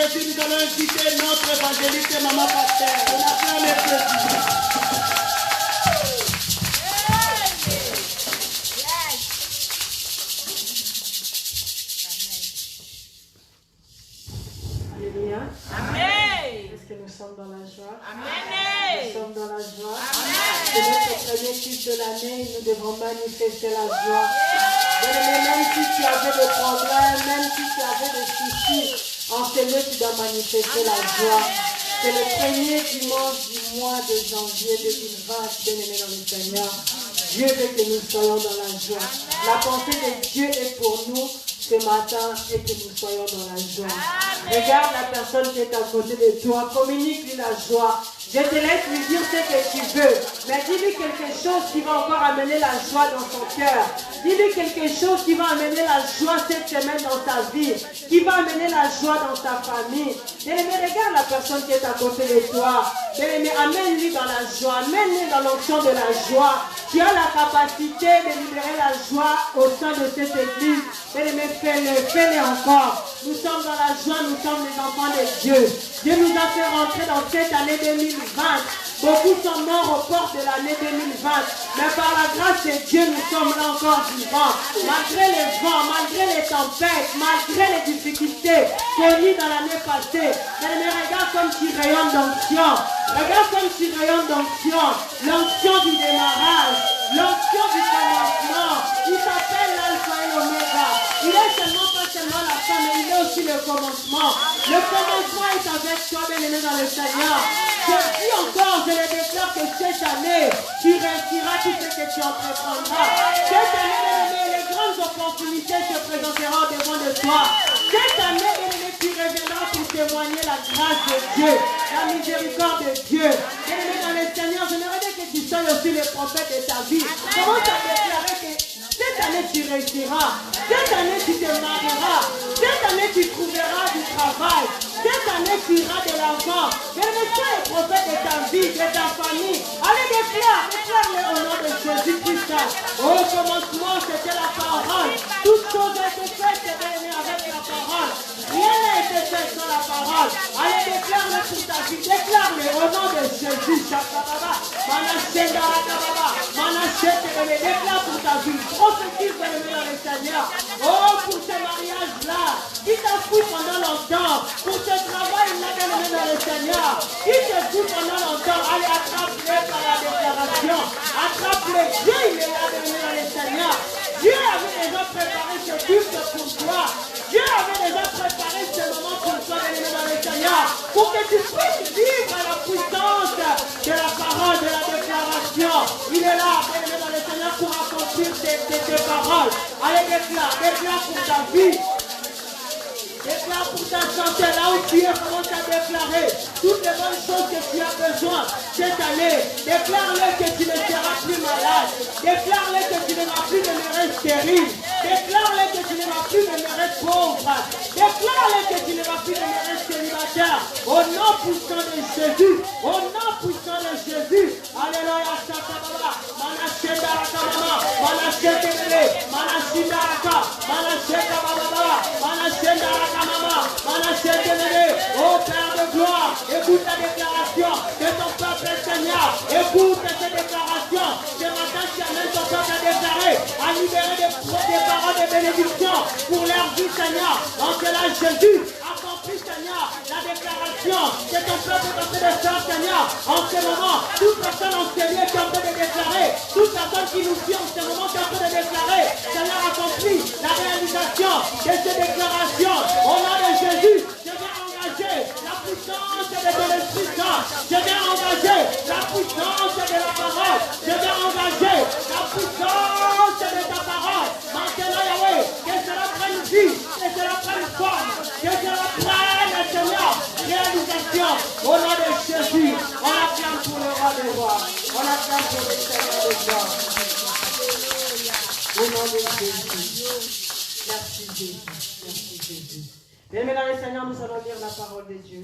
Jésus, nous allons inviter notre évangéliste et maman pasteur. On acclame Jésus. Alléluia. Amen. Est-ce que nous sommes dans la joie? Amen. Nous sommes dans la joie. Amen. C'est notre premier titre de l'année. Nous devons manifester la joie. Même si tu avais des problèmes, même si tu avais des soucis, en ce lieu, tu dois manifester la joie. C'est le premier dimanche du mois de janvier 2020, bien-aimés dans le Seigneur. Dieu veut que nous soyons dans la joie. La pensée de Dieu est pour nous ce matin et que nous soyons dans la joie. Regarde la personne qui est à côté de toi, communique-lui la joie. Je te laisse lui dire ce que tu veux, mais dis-lui quelque chose qui va encore amener la joie dans son cœur. Dis-lui quelque chose qui va amener la joie cette semaine dans sa vie, qui va amener la joie dans sa famille. Bien-aimé, regarde la personne qui est à côté de toi. Bien-aimé, amène-lui dans la joie, amène-lui dans l'onction de la joie. Tu as la capacité de libérer la joie au sein de cette église. Bien-aimé, fais-le encore. Nous sommes dans la joie, nous sommes les enfants de Dieu. Dieu nous a fait rentrer dans cette année 2020. Beaucoup sont morts aux portes de l'année 2020. Mais par la grâce de Dieu, nous sommes là encore vivants. Malgré les vents, malgré les tempêtes, malgré les difficultés connues dans l'année passée. Mais regarde comme tu rayonnes d'onction. Regarde comme tu rayonnes d'onction. L'onction du démarrage. L'onction du commencement. Il s'appelle l'alpha et l'oméga. Il est pas seulement la fin, mais il est aussi le commencement. Le commencement est avec toi, bien-aimé dans le Seigneur. Je dis encore, je le déclare que cette année, tu réussiras tout ce que tu entreprendras. Cette année, bien-aimé, les grandes opportunités se présenteront devant de toi. Cette année, bien-aimé, tu reviendras pour témoigner la grâce de Dieu, la miséricorde de Dieu. Bien-aimé dans le Seigneur, j'aimerais bien que tu sois aussi le prophète de ta vie. Commence à déclarer que cette année tu réussiras. Cette année tu te marieras. Cette année tu trouveras du travail. Cette année tu iras de l'avant. Bien-aimé, sois le prophète de ta vie, de ta famille. Allez, déclare-le au nom de Jésus-Christ. Au commencement, c'était la parole. Toutes choses ont été faites, bien-aimé, avec la parole. Rien n'a été fait sans la parole. Allez, déclare-le pour ta vie. Déclare-le au nom de Jésus. Déclare pour ta vie. Prophétise, bien-aimé, dans le Seigneur. Oh, pour ce mariage-là, qui t'a fouillé pendant longtemps, pour ce travail-là, bien-aimé, dans le Seigneur, qui te fouille pendant longtemps, allez, attrape-le par la déclaration. Attrape-le. Dieu, il est là, bien-aimé, dans le Seigneur. Dieu avait déjà préparé ce culte pour toi. Dieu avait déjà préparé ce moment pour toi, bien-aimé, dans le Seigneur, pour que tu puisses vivre la puissance de la parole, de la déclaration. Il est là, bien-aimé, dans le Seigneur, pour accomplir tes paroles. Allez, déclare pour ta vie. Déclare pour ta santé, là où tu es, commence à déclarer toutes les bonnes choses que tu as besoin cette année. Déclare-le que tu ne seras plus malade. Déclare-le que tu n'auras plus demeurer stérile. Déclare-le que tu n'auras plus demeurer pauvre. Déclare-le que tu n'auras plus demeurer célibataire. Au nom puissant de Jésus. Au nom puissant de Jésus. Alléluia, Satababa. Manachenda Rakababa. Manachenda Bebe. Manachenda Raka. Manachenda Baba. Manachenda Rakamama. Manachenda Bebe. Oh Père de gloire, écoute la déclaration de ton peuple, Seigneur. Écoute cette déclaration. Ce matin, tu amènes ton peuple à déclarer, à libérer des paroles de bénédiction pour leur vie, Seigneur. En cela, Jésus accomplit, Seigneur, la déclaration que ton peuple est en train de faire, Seigneur. En ce moment, toute personne en ce lieu qui est en train de déclarer, toute personne qui nous suit en ce moment qui est en train de déclarer, Seigneur, accomplit la réalisation de ces déclarations. Au nom de Jésus, je vais engager la puissance de ton Esprit Saint. Je vais engager la puissance de la parole. Je vais engager la puissance de ta parole. Maintenant, Yahweh, que cela prenne vie, que cela prenne forme, que cela prenne, Seigneur, réalisation. Au nom de Jésus, on acclame pour le roi des rois. On acclame pour le Seigneur des rois. Au nom de Jésus. Merci Jésus. Merci Jésus. Bien, mesdames et Seigneur, nous allons lire la parole de Dieu.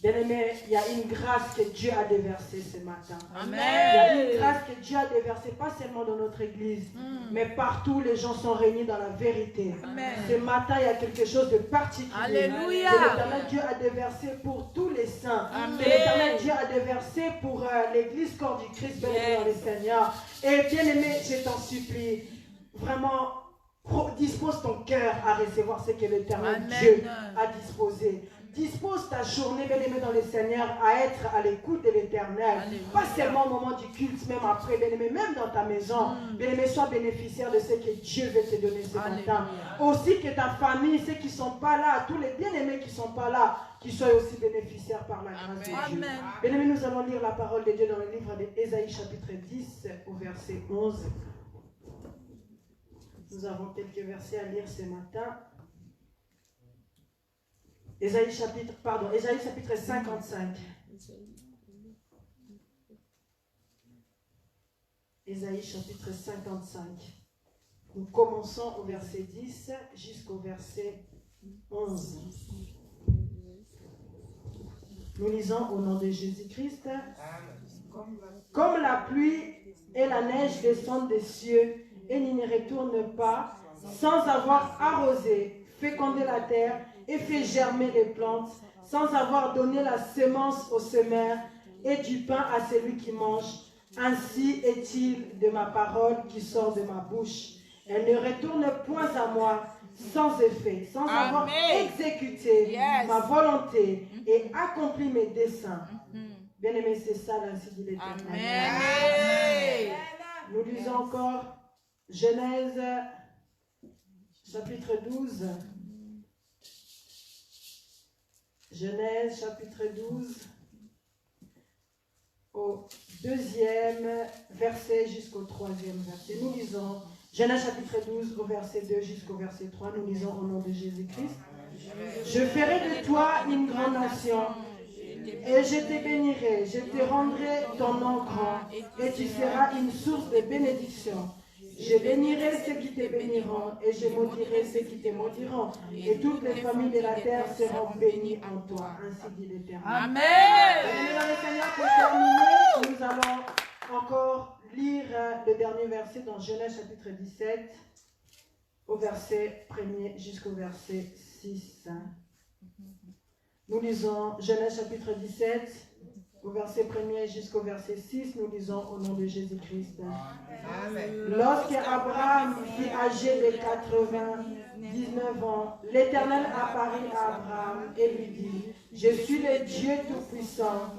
Bien-aimé, il y a une grâce que Dieu a déversée ce matin. Amen. Il y a une grâce que Dieu a déversée, pas seulement dans notre église, mais partout les gens sont réunis dans la vérité. Amen. Ce matin, il y a quelque chose de particulier. Alléluia. Que l'Éternel Dieu a déversé pour tous les saints. Amen. Que l'Éternel Dieu a déversé pour l'église corps du Christ, bien-aimé dans le Seigneur. Et bien-aimé, je t'en supplie, vraiment, dispose ton cœur à recevoir ce que l'Éternel Dieu a disposé. Dispose ta journée, bien-aimé dans le Seigneur, à être à l'écoute de l'Éternel. Pas seulement au moment du culte, même après, bien-aimé, même dans ta maison. Bien-aimé, sois bénéficiaire de ce que Dieu veut te donner ce matin. Aussi que ta famille, ceux qui ne sont pas là, tous les bien-aimés qui ne sont pas là, qu'ils soient aussi bénéficiaires par la grâce de Dieu. Bien-aimé, nous allons lire la parole de Dieu dans le livre d'Ésaïe chapitre 10 au verset 11. Nous avons quelques versets à lire ce matin. Ésaïe chapitre 55. Ésaïe chapitre 55. Nous commençons au verset 10 jusqu'au verset 11. Nous lisons au nom de Jésus-Christ. Comme la pluie et la neige descendent des cieux et n'y retournent pas, sans avoir arrosé, fécondé la terre et fait germer les plantes, sans avoir donné la semence au semeur et du pain à celui qui mange. Ainsi est-il de ma parole qui sort de ma bouche. Elle ne retourne point à moi sans effet, sans avoir exécuté ma volonté et accompli mes desseins. Bien-aimé, c'est ça l'ainsi dit l'Éternel. Nous lisons encore Genèse chapitre 12. Genèse chapitre 12 au 2e verset jusqu'au 3e verset. Nous lisons Genèse chapitre 12 au verset 2 jusqu'au verset 3. Nous lisons au nom de Jésus-Christ. Je ferai de toi une grande nation et je te bénirai, je te rendrai ton nom grand et tu seras une source de bénédiction. Je bénirai ceux qui te béniront et je maudirai ceux qui te maudiront. Et toutes les familles de la terre seront bénies en toi. Ainsi dit l'Éternel. Amen. Et dans le Seigneur, pour terminer, nous allons encore lire le dernier verset dans Genèse chapitre 17, au verset 1er jusqu'au verset 6. Nous lisons Genèse chapitre 17, au verset 1er jusqu'au verset 6, nous lisons au nom de Jésus-Christ. Lorsque Abraham fut âgé de 99 ans, l'Éternel apparut à Abraham et lui dit, je suis le Dieu Tout-Puissant,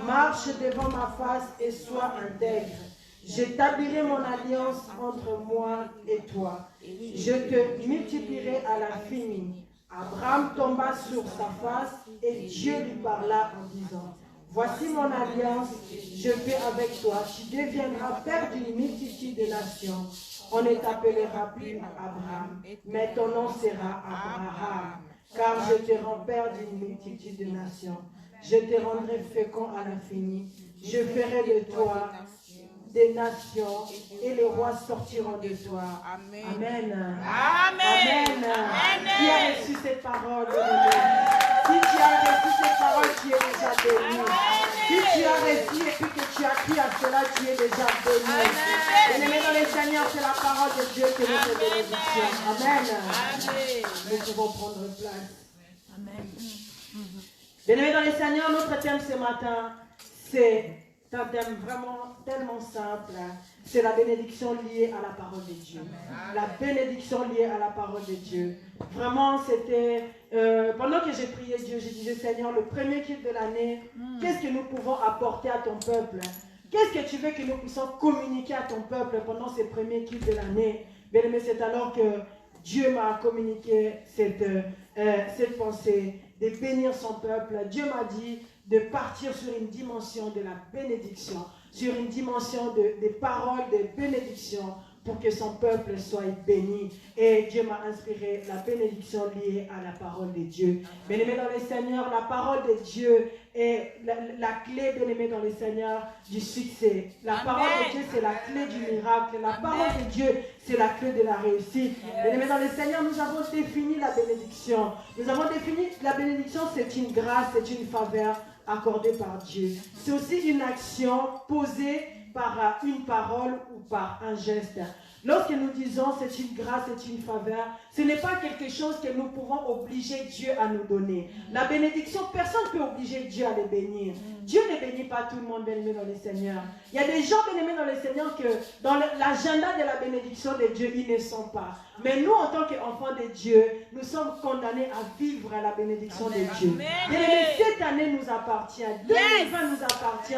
marche devant ma face et sois intègre. J'établirai mon alliance entre moi et toi. Je te multiplierai à l'infini. Abraham tomba sur sa face et Dieu lui parla en disant, voici mon alliance, je fais avec toi. Tu deviendras père d'une multitude de nations. On ne t'appellera plus Abraham, mais ton nom sera Abraham, car je te rends père d'une multitude de nations. Je te rendrai fécond à l'infini. Je ferai de toi des nations et les rois sortiront de toi. Amen. Amen. Amen. Amen. Qui a reçu cette parole? Si tu as reçu cette parole, tu es déjà béni. Si tu as reçu et puis que tu as cru à cela, tu es déjà béni. Bien-aimé dans le Seigneur, c'est la parole de Dieu qui nous fait bénédiction. Amen. Nous pouvons prendre place. Amen. Bien-aimé dans le Seigneur, notre thème ce matin, c'est un thème vraiment tellement simple. C'est la bénédiction liée à la parole de Dieu. La bénédiction liée à la parole de Dieu. Vraiment, c'était... pendant que j'ai prié Dieu, je disais, Seigneur, le premier culte de l'année, qu'est-ce que nous pouvons apporter à ton peuple? Qu'est-ce que tu veux que nous puissions communiquer à ton peuple pendant ces premiers cultes de l'année? Bien aimé, c'est alors que Dieu m'a communiqué cette pensée de bénir son peuple. Dieu m'a dit de partir sur une dimension de la bénédiction, sur une dimension des paroles de bénédiction pour que son peuple soit béni. Et Dieu m'a inspiré la bénédiction liée à la parole de Dieu. Bien-aimés dans le Seigneur, la parole de Dieu est la clé, bien-aimés dans le Seigneur, du succès. La parole de Dieu, c'est la clé du miracle. La parole de Dieu, c'est la clé de la réussite. Bien-aimés dans le Seigneur, nous avons défini la bénédiction. Nous avons défini la bénédiction, c'est une grâce, c'est une faveur accordée par Dieu. C'est aussi une action posée par une parole ou par un geste. Lorsque nous disons c'est une grâce, c'est une faveur, ce n'est pas quelque chose que nous pouvons obliger Dieu à nous donner. La bénédiction, personne ne peut obliger Dieu à les bénir. Dieu ne bénit pas tout le monde, bien-aimé dans le Seigneur. Il y a des gens, bien-aimés dans le Seigneur, que dans l'agenda de la bénédiction de Dieu, ils ne sont pas. Mais nous, en tant qu'enfants de Dieu, nous sommes condamnés à vivre la bénédiction de Dieu. Bien-aimés, cette année nous appartient. 2020 nous appartient.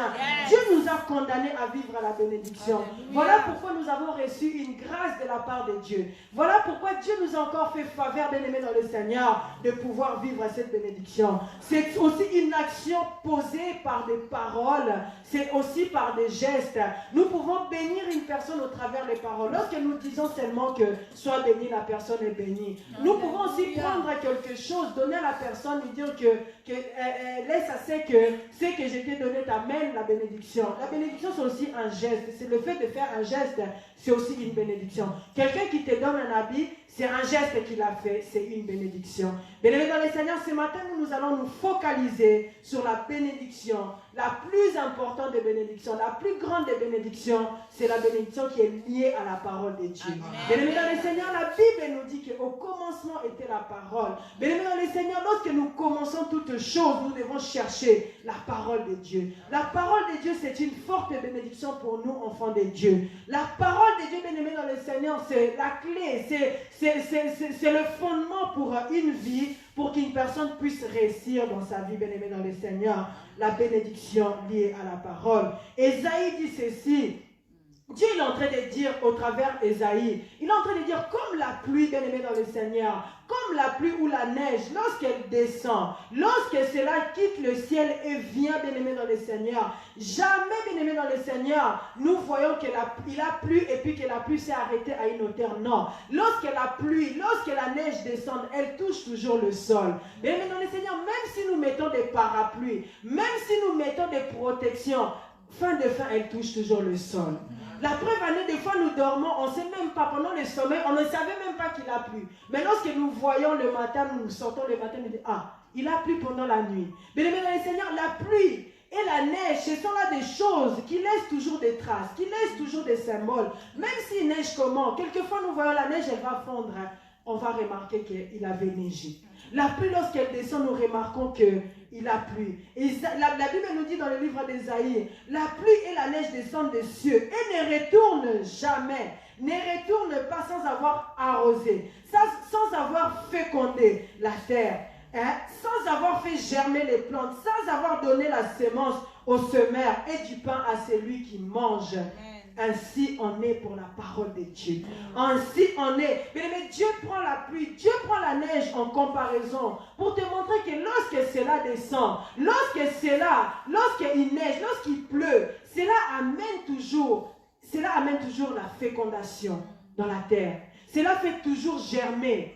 Dieu nous a condamnés à vivre la bénédiction. Voilà pourquoi nous avons reçu une grâce de la part de Dieu. Voilà pourquoi Dieu nous a encore fait faveur, bien-aimés dans le Seigneur, de pouvoir vivre cette bénédiction. C'est aussi une action posée par des paroles, c'est aussi par des gestes. Nous pouvons bénir une personne au travers des paroles. Lorsque nous disons seulement que sois béni, la personne est bénie. Nous pouvons aussi prendre quelque chose, donner à la personne, lui dire que laisse assez que ce que je t'ai donné t'amène la bénédiction. La bénédiction, c'est aussi un geste. C'est le fait de faire un geste, c'est aussi une bénédiction. Quelqu'un qui te donne un habit, c'est un geste qu'il a fait, c'est une bénédiction. Bien-aimés dans le Seigneur, ce matin, nous allons nous focaliser sur la bénédiction. La plus importante des bénédictions, la plus grande des bénédictions, c'est la bénédiction qui est liée à la parole de Dieu. Bien-aimés dans le Seigneur, la Bible nous dit qu'au commencement était la parole. Bien-aimés dans le Seigneur, lorsque nous commençons toutes choses, nous devons chercher la parole de Dieu. La parole de Dieu, c'est une forte bénédiction pour nous, enfants de Dieu. La parole de Dieu, bien-aimés dans le Seigneur, c'est la clé, c'est le fondement pour une vie, pour qu'une personne puisse réussir dans sa vie, bien-aimée dans le Seigneur. La bénédiction liée à la parole. Ésaïe dit ceci. Dieu est en train de dire au travers Ésaïe, il est en train de dire comme la pluie, bien-aimée dans le Seigneur, comme la pluie ou la neige, lorsqu'elle descend, lorsque cela quitte le ciel et vient, bien-aimé dans le Seigneur, jamais, bien-aimé dans le Seigneur, nous voyons qu'il a plu et puis que la pluie s'est arrêtée à une hauteur. Non. Lorsque la pluie, lorsque la neige descend, elle touche toujours le sol. Bien-aimé dans le Seigneur, même si nous mettons des parapluies, même si nous mettons des protections, fin de fin, elle touche toujours le sol. La preuve année, des fois nous dormons, on ne sait même pas, pendant le sommeil, on ne savait même pas qu'il a plu. Mais lorsque nous voyons le matin, nous sortons le matin, nous disons, ah, il a plu pendant la nuit. Mais bien aimé Seigneur, la pluie et la neige, ce sont là des choses qui laissent toujours des traces, qui laissent toujours des symboles. Même s'il neige comment, quelquefois nous voyons la neige, elle va fondre. On va remarquer qu'il avait neigé. La pluie, lorsqu'elle descend, nous remarquons qu'il a plu. Et la Bible nous dit dans le livre d'Ésaïe, la pluie et la neige descendent des cieux et ne retournent jamais, ne retournent pas sans avoir arrosé, sans avoir fécondé la terre, sans avoir fait germer les plantes, sans avoir donné la sémence au semeur et du pain à celui qui mange. Ainsi on est pour la parole de Dieu. Ainsi on est. Mais Dieu prend la pluie, Dieu prend la neige en comparaison pour te montrer que lorsque cela descend, lorsqu'il neige, lorsqu'il pleut, cela amène toujours la fécondation dans la terre. Cela fait toujours germer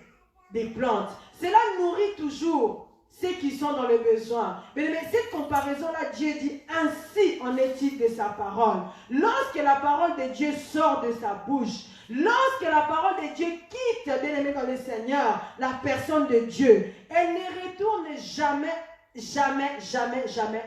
des plantes. Cela nourrit toujours ceux qui sont dans le besoin. Mais cette comparaison-là, Dieu dit, ainsi en est-il de sa parole. Lorsque la parole de Dieu sort de sa bouche, lorsque la parole de Dieu quitte, bien-aimé dans le Seigneur, la personne de Dieu, elle ne retourne jamais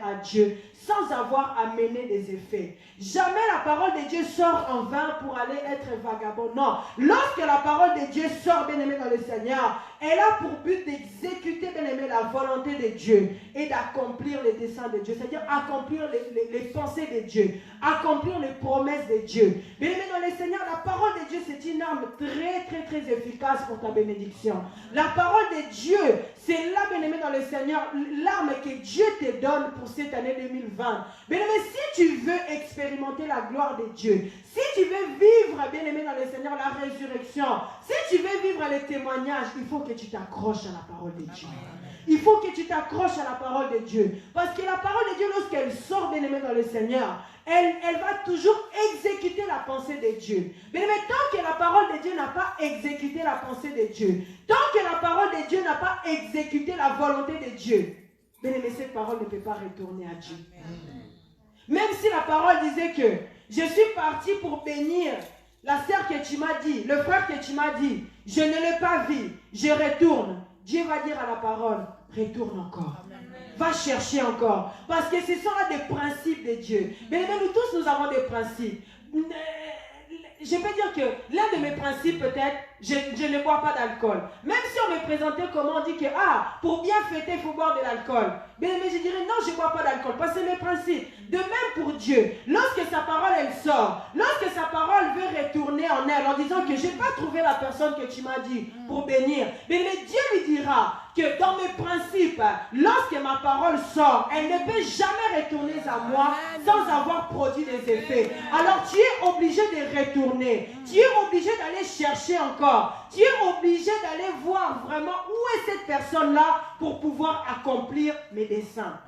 à Dieu sans avoir amené des effets. Jamais la parole de Dieu sort en vain pour aller être vagabond. Non. Lorsque la parole de Dieu sort, bien-aimé dans le Seigneur, elle a pour but d'exécuter, bien-aimé, la volonté de Dieu et d'accomplir les desseins de Dieu. C'est-à-dire accomplir les pensées de Dieu, accomplir les promesses de Dieu. Bien-aimé dans le Seigneur, la parole de Dieu, c'est une arme très efficace pour ta bénédiction. La parole de Dieu, c'est là, bien-aimé dans le Seigneur, l'arme que Dieu te donne pour cette année 2020. vaine. Bien-aimé, si tu veux expérimenter la gloire de Dieu, si tu veux vivre, bien-aimé dans le Seigneur, la résurrection, si tu veux vivre les témoignages, il faut que tu t'accroches à la parole de Dieu. Il faut que tu t'accroches à la parole de Dieu. Parce que la parole de Dieu, lorsqu'elle sort, bien-aimé dans le Seigneur, elle va toujours exécuter la pensée de Dieu. Mais tant que la parole de Dieu n'a pas exécuté la pensée de Dieu, tant que la parole de Dieu n'a pas exécuté la volonté de Dieu, bien aimé, cette parole ne peut pas retourner à Dieu. Même si la parole disait que je suis parti pour bénir la sœur que tu m'as dit, le frère que tu m'as dit, je ne l'ai pas vu, je retourne. Dieu va dire à la parole, retourne encore. Va chercher encore. Parce que ce sont là des principes de Dieu. Mais nous tous, nous avons des principes. Je peux dire que l'un de mes principes, peut-être, je ne bois pas d'alcool. Même si on me présentait comment on dit que, pour bien fêter, il faut boire de l'alcool. Mais je dirais, non, je ne bois pas d'alcool. Parce que c'est mes principes. De même pour Dieu. Lorsque sa parole, elle sort. Lorsque sa parole veut retourner en elle, en disant que je n'ai pas trouvé la personne que tu m'as dit pour bénir. Mais Dieu lui dira que dans mes principes, lorsque ma parole sort, elle ne peut jamais retourner à moi sans avoir produit des effets. Alors tu es obligé de retourner. Tu es obligé d'aller chercher encore. Tu es obligé d'aller voir vraiment où est cette personne-là pour pouvoir accomplir mes desseins.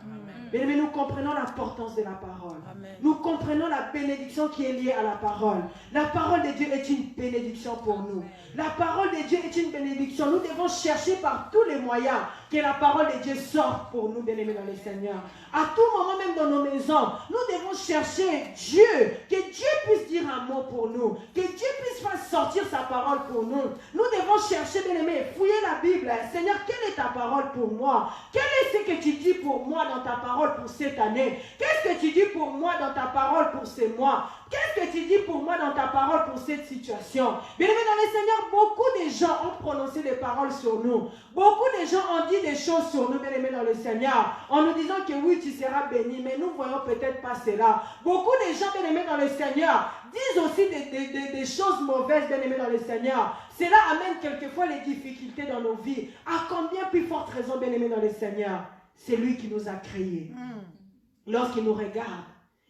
Mais nous comprenons l'importance de la parole. Amen. Nous comprenons la bénédiction qui est liée à la parole. La parole de Dieu est une bénédiction pour nous. La parole de Dieu est une bénédiction. Nous devons chercher par tous les moyens que la parole de Dieu sorte pour nous, bien-aimés dans le Seigneur. À tout moment, même dans nos maisons, nous devons chercher Dieu. Que Dieu puisse dire un mot pour nous. Que Dieu puisse faire sortir sa parole pour nous. Nous devons chercher, bien-aimés, fouiller la Bible. Seigneur, quelle est ta parole pour moi? Quel est ce que tu dis pour moi dans ta parole pour cette année? Qu'est-ce que tu dis pour moi dans ta parole pour ces mois? Qu'est-ce que tu dis pour moi dans ta parole pour cette situation? Bien-aimés dans le Seigneur, beaucoup de gens ont prononcé des paroles sur nous. Beaucoup de gens ont dit des choses sur nous, bien-aimés dans le Seigneur, en nous disant que oui, tu seras béni, mais nous ne voyons peut-être pas cela. Beaucoup de gens, bien-aimés dans le Seigneur, disent aussi des choses mauvaises, bien-aimés dans le Seigneur. Cela amène quelquefois les difficultés dans nos vies. À combien plus forte raison, bien-aimés dans le Seigneur? C'est lui qui nous a créés. Lorsqu'il nous regarde,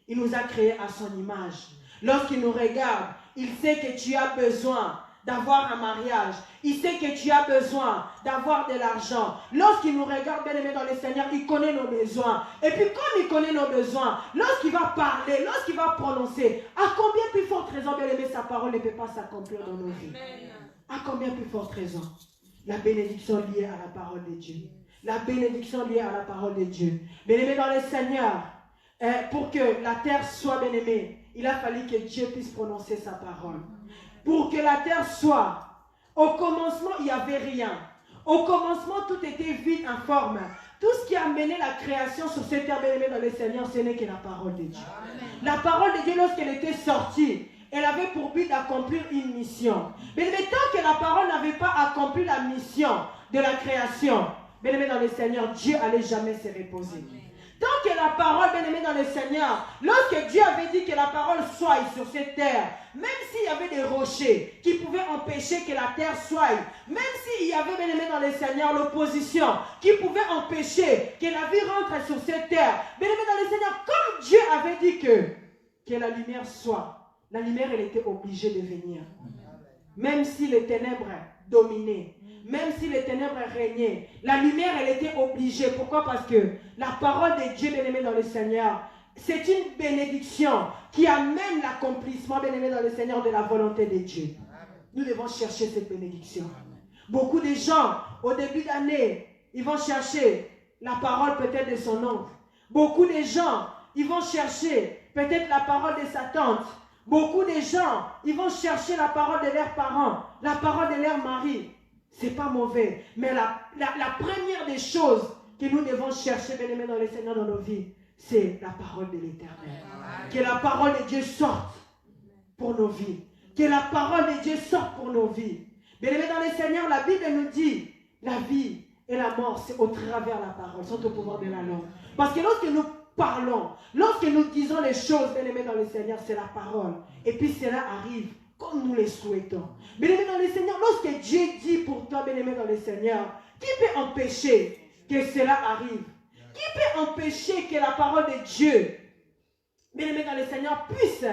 il nous a créés à son image. Lorsqu'il nous regarde, il sait que tu as besoin d'avoir un mariage. Il sait que tu as besoin d'avoir de l'argent. Lorsqu'il nous regarde, bien aimé dans le Seigneur, il connaît nos besoins. Et puis comme il connaît nos besoins, lorsqu'il va parler, lorsqu'il va prononcer, à combien plus forte raison, bien aimé, sa parole ne peut pas s'accomplir dans nos vies? À combien plus forte raison? La bénédiction liée à la parole de Dieu. La bénédiction liée à la parole de Dieu. Bien aimé dans le Seigneur, pour que la terre soit bien aimée, il a fallu que Dieu puisse prononcer sa parole. Pour que la terre soit, au commencement, il n'y avait rien. Au commencement, tout était vide, informe. Tout ce qui a mené la création sur cette terre bien aimée dans le Seigneur, ce n'est que la parole de Dieu. Amen. La parole de Dieu, lorsqu'elle était sortie, elle avait pour but d'accomplir une mission. Mais tant que la parole n'avait pas accompli la mission de la création, bien aimé dans le Seigneur, Dieu n'allait jamais se reposer. Tant que la parole, bien aimé dans le Seigneur, lorsque Dieu avait dit que la parole soit sur cette terre, même s'il y avait des rochers qui pouvaient empêcher que la terre soit, même s'il y avait, bien aimé dans le Seigneur, l'opposition qui pouvait empêcher que la vie rentre sur cette terre, bien aimé dans le Seigneur, comme Dieu avait dit que la lumière soit, la lumière, elle était obligée de venir. Même si les ténèbres dominaient, même si les ténèbres régnaient, la lumière, elle était obligée. Pourquoi? Parce que la parole de Dieu, bien-aimé dans le Seigneur, c'est une bénédiction qui amène l'accomplissement, bien-aimé dans le Seigneur, de la volonté de Dieu. Nous devons chercher cette bénédiction. Beaucoup de gens, au début d'année, ils vont chercher la parole peut-être de son oncle. Beaucoup de gens, ils vont chercher peut-être la parole de sa tante. Beaucoup de gens, ils vont chercher la parole de leurs parents, la parole de leur mari. C'est pas mauvais, mais la première des choses que nous devons chercher, bien aimés dans le Seigneur, dans nos vies, c'est la parole de l'Éternel. Que la parole de Dieu sorte pour nos vies. Que la parole de Dieu sorte pour nos vies. Bien aimés dans le Seigneur, la Bible nous dit, la vie et la mort, c'est au travers de la parole, sont au pouvoir de la langue. Parce que lorsque nous parlons, lorsque nous disons les choses, bien aimés dans le Seigneur, c'est la parole. Et puis cela arrive comme nous les souhaitons. Bien-aimé dans le Seigneur, lorsque Dieu dit pour toi, bien-aimé dans le Seigneur, qui peut empêcher que cela arrive? Qui peut empêcher que la parole de Dieu, bien-aimé dans le Seigneur, puisse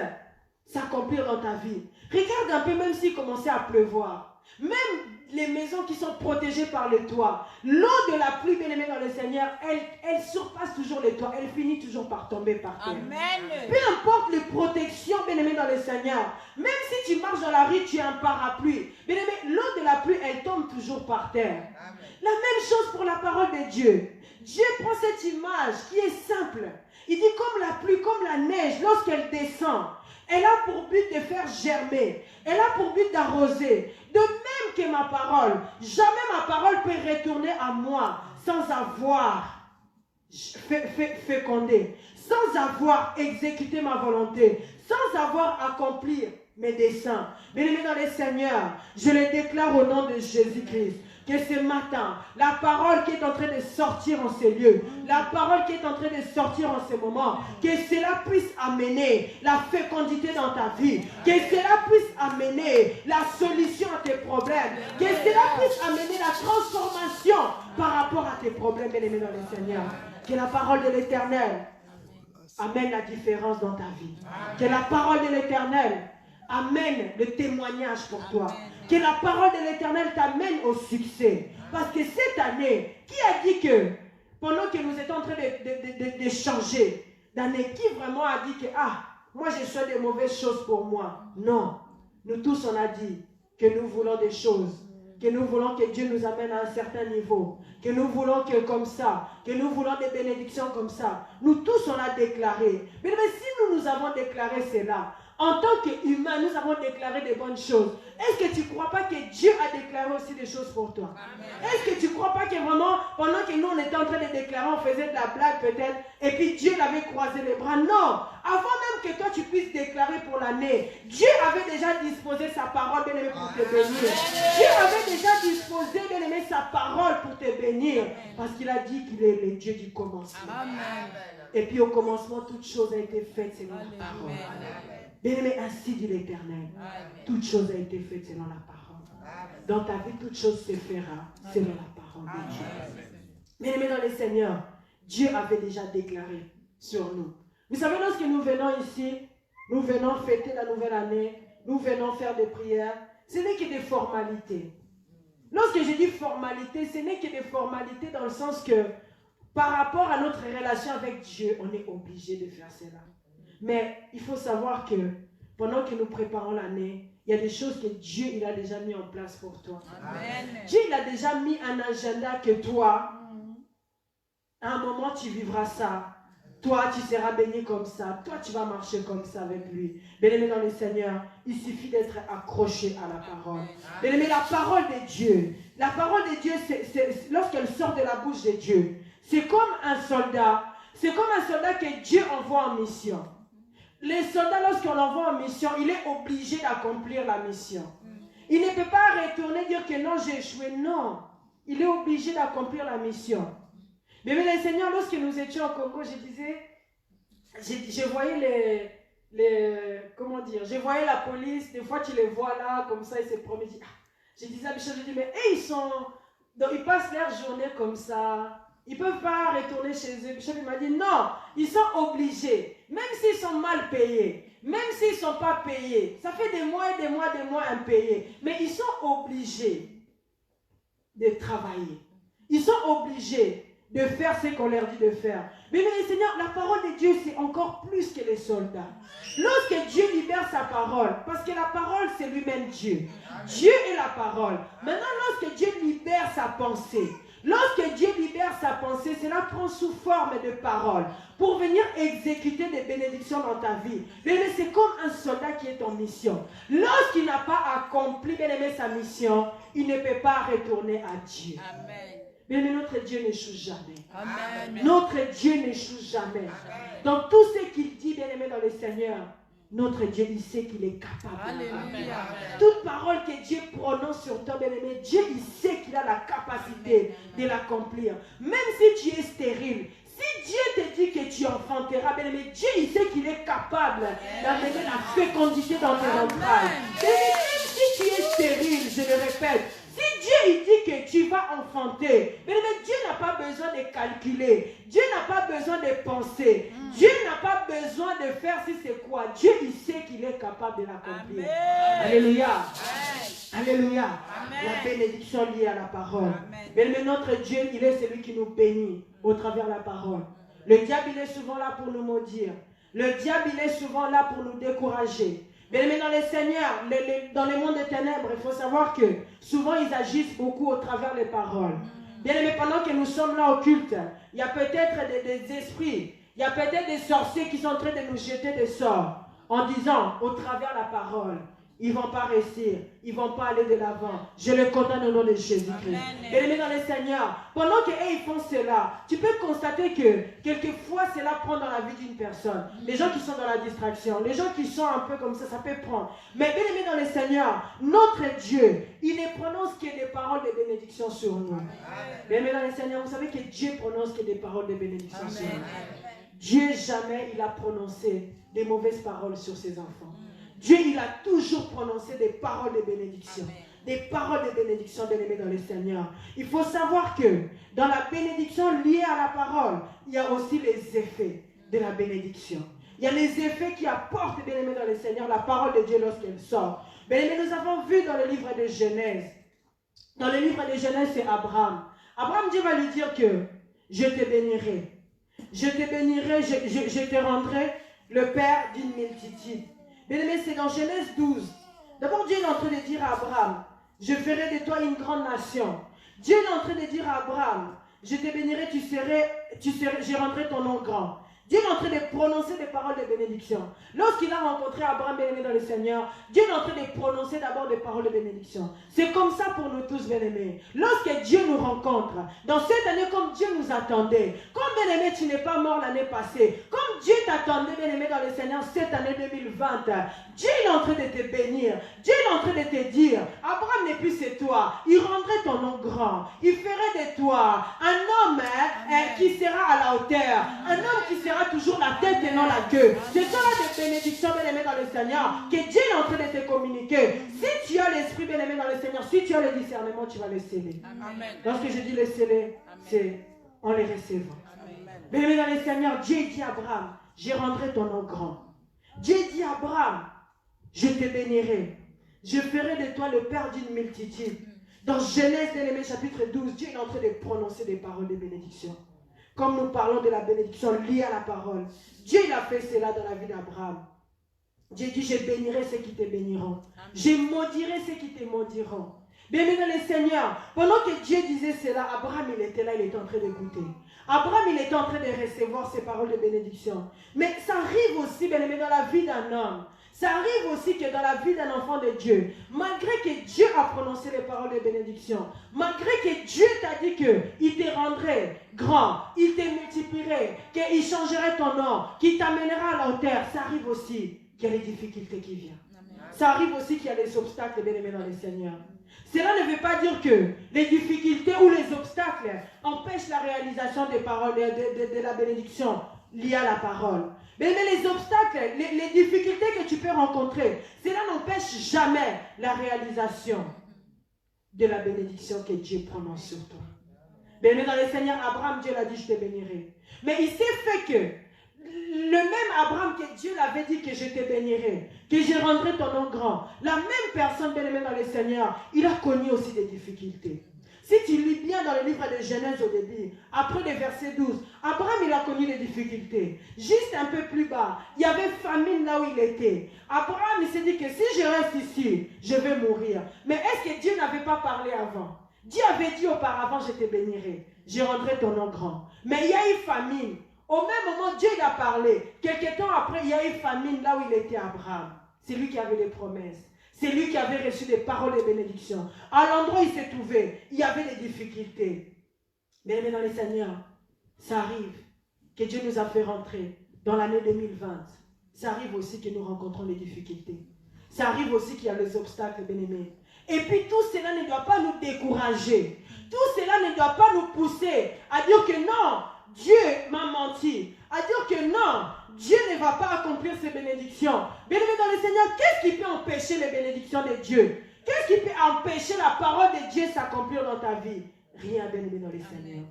s'accomplir dans ta vie? Regarde un peu, même s'il commençait à pleuvoir. Même les maisons qui sont protégées par le toit, l'eau de la pluie, bien-aimée dans le Seigneur, elle surpasse toujours les toits. Elle finit toujours par tomber par terre. Amen. Peu importe les protections, bien-aimé dans le Seigneur, même si tu marches dans la rue, tu as un parapluie. Bien-aimé, l'eau de la pluie, elle tombe toujours par terre. Amen. La même chose pour la parole de Dieu. Dieu prend cette image qui est simple. Il dit comme la pluie, comme la neige, lorsqu'elle descend, elle a pour but de faire germer. Elle a pour but d'arroser. De même que ma parole, jamais ma parole peut retourner à moi sans avoir fécondé, sans avoir exécuté ma volonté, sans avoir accompli mes desseins. Bien-aimés dans le Seigneur, je le déclare au nom de Jésus-Christ. Que ce matin, la parole qui est en train de sortir en ces lieux, la parole qui est en train de sortir en ce moment, que cela puisse amener la fécondité dans ta vie, que cela puisse amener la solution à tes problèmes, que cela puisse amener la transformation par rapport à tes problèmes, bien-aimés dans le Seigneur. Que la parole de l'Éternel amène la différence dans ta vie. Que la parole de l'Éternel amène le témoignage pour toi. Que la parole de l'Éternel t'amène au succès. Parce que cette année, qui a dit que, pendant que nous étions en train de changer d'année, qui vraiment a dit que, moi je souhaite des mauvaises choses pour moi? Non. Nous tous, on a dit que nous voulons des choses. Que nous voulons que Dieu nous amène à un certain niveau. Que nous voulons que comme ça. Que nous voulons des bénédictions comme ça. Nous tous, on a déclaré. Mais si nous avons déclaré cela, en tant qu'humains, nous avons déclaré des bonnes choses. Est-ce que tu ne crois pas que Dieu a déclaré aussi des choses pour toi? Est-ce que tu ne crois pas que vraiment, pendant que nous on était en train de déclarer, on faisait de la blague peut-être, et puis Dieu l'avait croisé les bras? Non. Avant même que toi tu puisses déclarer pour l'année, Dieu avait déjà disposé sa parole, bien-aimé, pour te bénir. Dieu avait déjà disposé, bien-aimé, sa parole pour te bénir. Parce qu'il a dit qu'il est le Dieu du commencement. Amen. Et puis au commencement, toute chose a été faite selon la parole. Bien-aimé, ainsi dit l'Éternel. Toute chose a été faite selon la parole. Dans ta vie, toute chose se fera selon la parole de Dieu. Bien-aimé dans le Seigneur, Dieu avait déjà déclaré sur nous. Vous savez, lorsque nous venons ici, nous venons fêter la nouvelle année, nous venons faire des prières, ce n'est que des formalités. Lorsque je dis formalité, ce n'est que des formalités dans le sens que par rapport à notre relation avec Dieu, on est obligé de faire cela. Mais il faut savoir que pendant que nous préparons l'année, il y a des choses que Dieu il a déjà mis en place pour toi. Amen. Dieu il a déjà mis un agenda que toi, à un moment tu vivras ça. Toi tu seras béni comme ça. Toi tu vas marcher comme ça avec lui. Bien-aimé dans le Seigneur, il suffit d'être accroché à la parole. Bien-aimé, la parole de Dieu, lorsqu'elle sort de la bouche de Dieu, c'est comme un soldat. C'est comme un soldat que Dieu envoie en mission. Les soldats, lorsqu'on l'envoie en mission, il est obligé d'accomplir la mission. Il ne peut pas retourner dire que non, j'ai échoué. Non, il est obligé d'accomplir la mission. Mais le Seigneur, lorsque nous étions au Congo, je voyais je voyais la police, des fois tu les vois là, comme ça, ils se promettent. Je disais à Michel, mais ils passent leur journée comme ça. Ils ne peuvent pas retourner chez eux. Michel m'a dit non, ils sont obligés. Même s'ils sont mal payés, même s'ils ne sont pas payés, ça fait des mois et des mois impayés. Mais ils sont obligés de travailler. Ils sont obligés de faire ce qu'on leur dit de faire. Mais Seigneur, la parole de Dieu, c'est encore plus que les soldats. Lorsque Dieu libère sa parole, parce que la parole, c'est lui-même Dieu. Dieu est la parole. Maintenant, lorsque Dieu libère sa pensée, lorsque Dieu libère sa pensée, cela prend sous forme de parole pour venir exécuter des bénédictions dans ta vie. Mais c'est comme un soldat qui est en mission. Lorsqu'il n'a pas accompli, bien aimé, sa mission, il ne peut pas retourner à Dieu. Amen. Mais notre Dieu n'échoue jamais. Amen. Notre Dieu n'échoue jamais. Amen. Dans tout ce qu'il dit, bien aimé, dans le Seigneur, notre Dieu, il sait qu'il est capable. Alléluia. Toute parole que Dieu prononce sur toi, bien aimé, Dieu, il sait qu'il a la capacité de l'accomplir. Même si tu es stérile, si Dieu te dit que tu enfanteras, bien aimé, Dieu, il sait qu'il est capable d'amener la fécondité dans tes entrailles. Même si tu es stérile, je le répète, si Dieu il dit que tu vas enfanter. Bien-aimé, Dieu n'a pas besoin de calculer. Dieu n'a pas besoin de penser. Dieu n'a pas besoin de faire si c'est quoi. Dieu, il sait qu'il est capable de l'accomplir. Alléluia. Alléluia. La bénédiction liée à la parole. Bien-aimé, notre Dieu, il est celui qui nous bénit au travers de la parole. Le diable, il est souvent là pour nous maudire. Le diable, il est souvent là pour nous décourager. Bien-aimé dans les seigneurs, dans les mondes des ténèbres, il faut savoir que souvent ils agissent beaucoup au travers des paroles. Bien-aimé, pendant que nous sommes là au culte, il y a peut-être des esprits, il y a peut-être des sorciers qui sont en train de nous jeter des sorts en disant au travers la parole. Ils ne vont pas réussir. Ils ne vont pas aller de l'avant. Je le condamne au nom de Jésus-Christ. Bien-aimés dans les seigneurs, pendant qu'ils font cela, tu peux constater que quelquefois cela prend dans la vie d'une personne. Les gens qui sont dans la distraction, les gens qui sont un peu comme ça peut prendre. Mais bien-aimés dans les seigneurs, notre Dieu, il ne prononce que des paroles de bénédiction sur nous. Bien-aimés dans les seigneurs, vous savez que Dieu prononce que des paroles de bénédiction sur nous. Dieu jamais il a prononcé des mauvaises paroles sur ses enfants. Dieu, il a toujours prononcé des paroles de bénédiction. Des paroles de bénédiction, bien-aimés dans le Seigneur. Il faut savoir que dans la bénédiction liée à la parole, il y a aussi les effets de la bénédiction. Il y a les effets qui apportent, bien-aimés dans le Seigneur, la parole de Dieu lorsqu'elle sort. Bien-aimés, nous avons vu dans le livre de Genèse. Dans le livre de Genèse, c'est Abraham. Abraham, Dieu va lui dire que je te bénirai. Je te bénirai, je te rendrai le père d'une multitude. Bien-aimé, c'est dans Genèse 12. D'abord, Dieu est en train de dire à Abraham, je ferai de toi une grande nation. Dieu est en train de dire à Abraham, je te bénirai, je rendrai ton nom grand. Dieu est en train de prononcer des paroles de bénédiction. Lorsqu'il a rencontré Abraham, bien-aimé dans le Seigneur, Dieu est en train de prononcer d'abord des paroles de bénédiction. C'est comme ça pour nous tous, bien-aimés. Lorsque Dieu nous rencontre, dans cette année, comme Dieu nous attendait, comme bien-aimé, tu n'es pas mort l'année passée, comme Dieu t'attendait, bien-aimé dans le Seigneur, cette année 2020, Dieu est en train de te bénir. Dieu est en train de te dire, Abraham n'est plus c'est toi, il rendrait ton nom grand. Il ferait de toi un homme qui sera à la hauteur, un homme qui sera toujours la tête et non la queue. Ce sont là des bénédictions, bien-aimé dans le Seigneur, que Dieu est en train de te communiquer. Si tu as l'esprit, bien-aimé dans le Seigneur, si tu as le discernement, tu vas le sceller. Lorsque je dis le sceller, c'est en les recevant. Bien-aimé dans le Seigneur, Dieu dit à Abraham, je rendrai ton nom grand. Dieu dit à Abraham, je te bénirai. Je ferai de toi le père d'une multitude. Dans Genèse, bien-aimé, chapitre 12, Dieu est en train de prononcer des paroles de bénédiction. Comme nous parlons de la bénédiction liée à la parole. Dieu, il a fait cela dans la vie d'Abraham. Dieu dit, je bénirai ceux qui te béniront. Je maudirai ceux qui te maudiront. Bien-aimé dans le Seigneur, pendant que Dieu disait cela, Abraham, il était là, il était en train d'écouter. Abraham, il était en train de recevoir ces paroles de bénédiction. Mais ça arrive aussi, bien-aimé, dans la vie d'un homme. Ça arrive aussi que dans la vie d'un enfant de Dieu, malgré que Dieu a prononcé les paroles de bénédiction, malgré que Dieu t'a dit qu'il te rendrait grand, il te multiplierait, qu'il changerait ton nom, qu'il t'amènera à la hauteur, ça arrive aussi qu'il y a les difficultés qui viennent. Ça arrive aussi qu'il y a des obstacles, bien-aimés dans le Seigneur. Cela ne veut pas dire que les difficultés ou les obstacles empêchent la réalisation des paroles de la bénédiction liée à la parole. Mais les obstacles, les difficultés que tu peux rencontrer, cela n'empêche jamais la réalisation de la bénédiction que Dieu prononce sur toi. Mais dans le Seigneur, Abraham, Dieu l'a dit, je te bénirai. Mais il s'est fait que le même Abraham que Dieu l'avait dit que je te bénirai, que je rendrai ton nom grand, la même personne, bien-aimée dans le Seigneur, il a connu aussi des difficultés. Si tu lis bien dans le livre de Genèse au début, après le verset 12, Abraham il a connu des difficultés. Juste un peu plus bas, il y avait famine là où il était. Abraham il s'est dit que si je reste ici, je vais mourir. Mais est-ce que Dieu n'avait pas parlé avant? Dieu avait dit auparavant, je te bénirai, je rendrai ton nom grand. Mais il y a eu famine. Au même moment, Dieu il a parlé. Quelque temps après, il y a eu famine là où il était Abraham. C'est lui qui avait les promesses. C'est lui qui avait reçu des paroles de bénédiction. À l'endroit où il s'est trouvé, il y avait des difficultés. Mais dans les Seigneurs, ça arrive que Dieu nous a fait rentrer dans l'année 2020. Ça arrive aussi que nous rencontrons des difficultés. Ça arrive aussi qu'il y a les obstacles, bien-aimés. Et puis tout cela ne doit pas nous décourager. Tout cela ne doit pas nous pousser à dire que non, Dieu m'a menti. À dire que non, Dieu ne va pas accomplir ses bénédictions. Bien-aimés dans le Seigneur, qu'est-ce qui peut empêcher les bénédictions de Dieu? Qu'est-ce qui peut empêcher la parole de Dieu s'accomplir dans ta vie? Rien, bien-aimé dans les Seigneurs.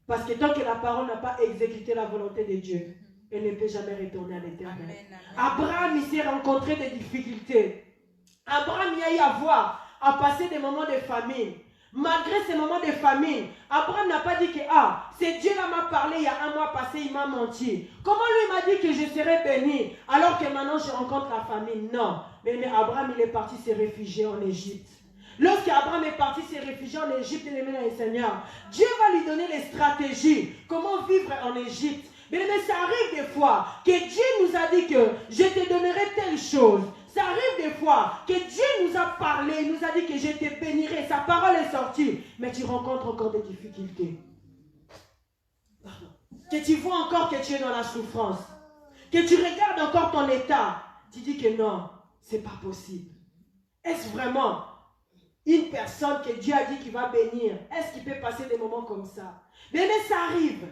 Parce que tant que la parole n'a pas exécuté la volonté de Dieu, elle ne peut jamais retourner à l'Éternel. Abraham, il s'est rencontré des difficultés. Abraham, il y a eu à passer des moments de famine. Malgré ces moments de famine, Abraham n'a pas dit que c'est Dieu là m'a parlé il y a un mois passé, il m'a menti. Comment lui m'a dit que je serais béni alors que maintenant je rencontre la famine? Non. Mais Abraham, il est parti se réfugier en Égypte. Lorsque Abraham est parti se réfugier en Égypte, il est dans le Seigneur. Dieu va lui donner les stratégies. Comment vivre en Égypte? Mais ça arrive des fois que Dieu nous a dit que je te donnerai telle chose. Ça arrive des fois que Dieu nous a parlé, nous a dit que je te bénirai. Sa parole est sortie. Mais tu rencontres encore des difficultés. Pardon. Que tu vois encore que tu es dans la souffrance. Que tu regardes encore ton état. Tu dis que non, c'est pas possible. Est-ce vraiment une personne que Dieu a dit qu'il va bénir? Est-ce qu'il peut passer des moments comme ça? Mais ça arrive.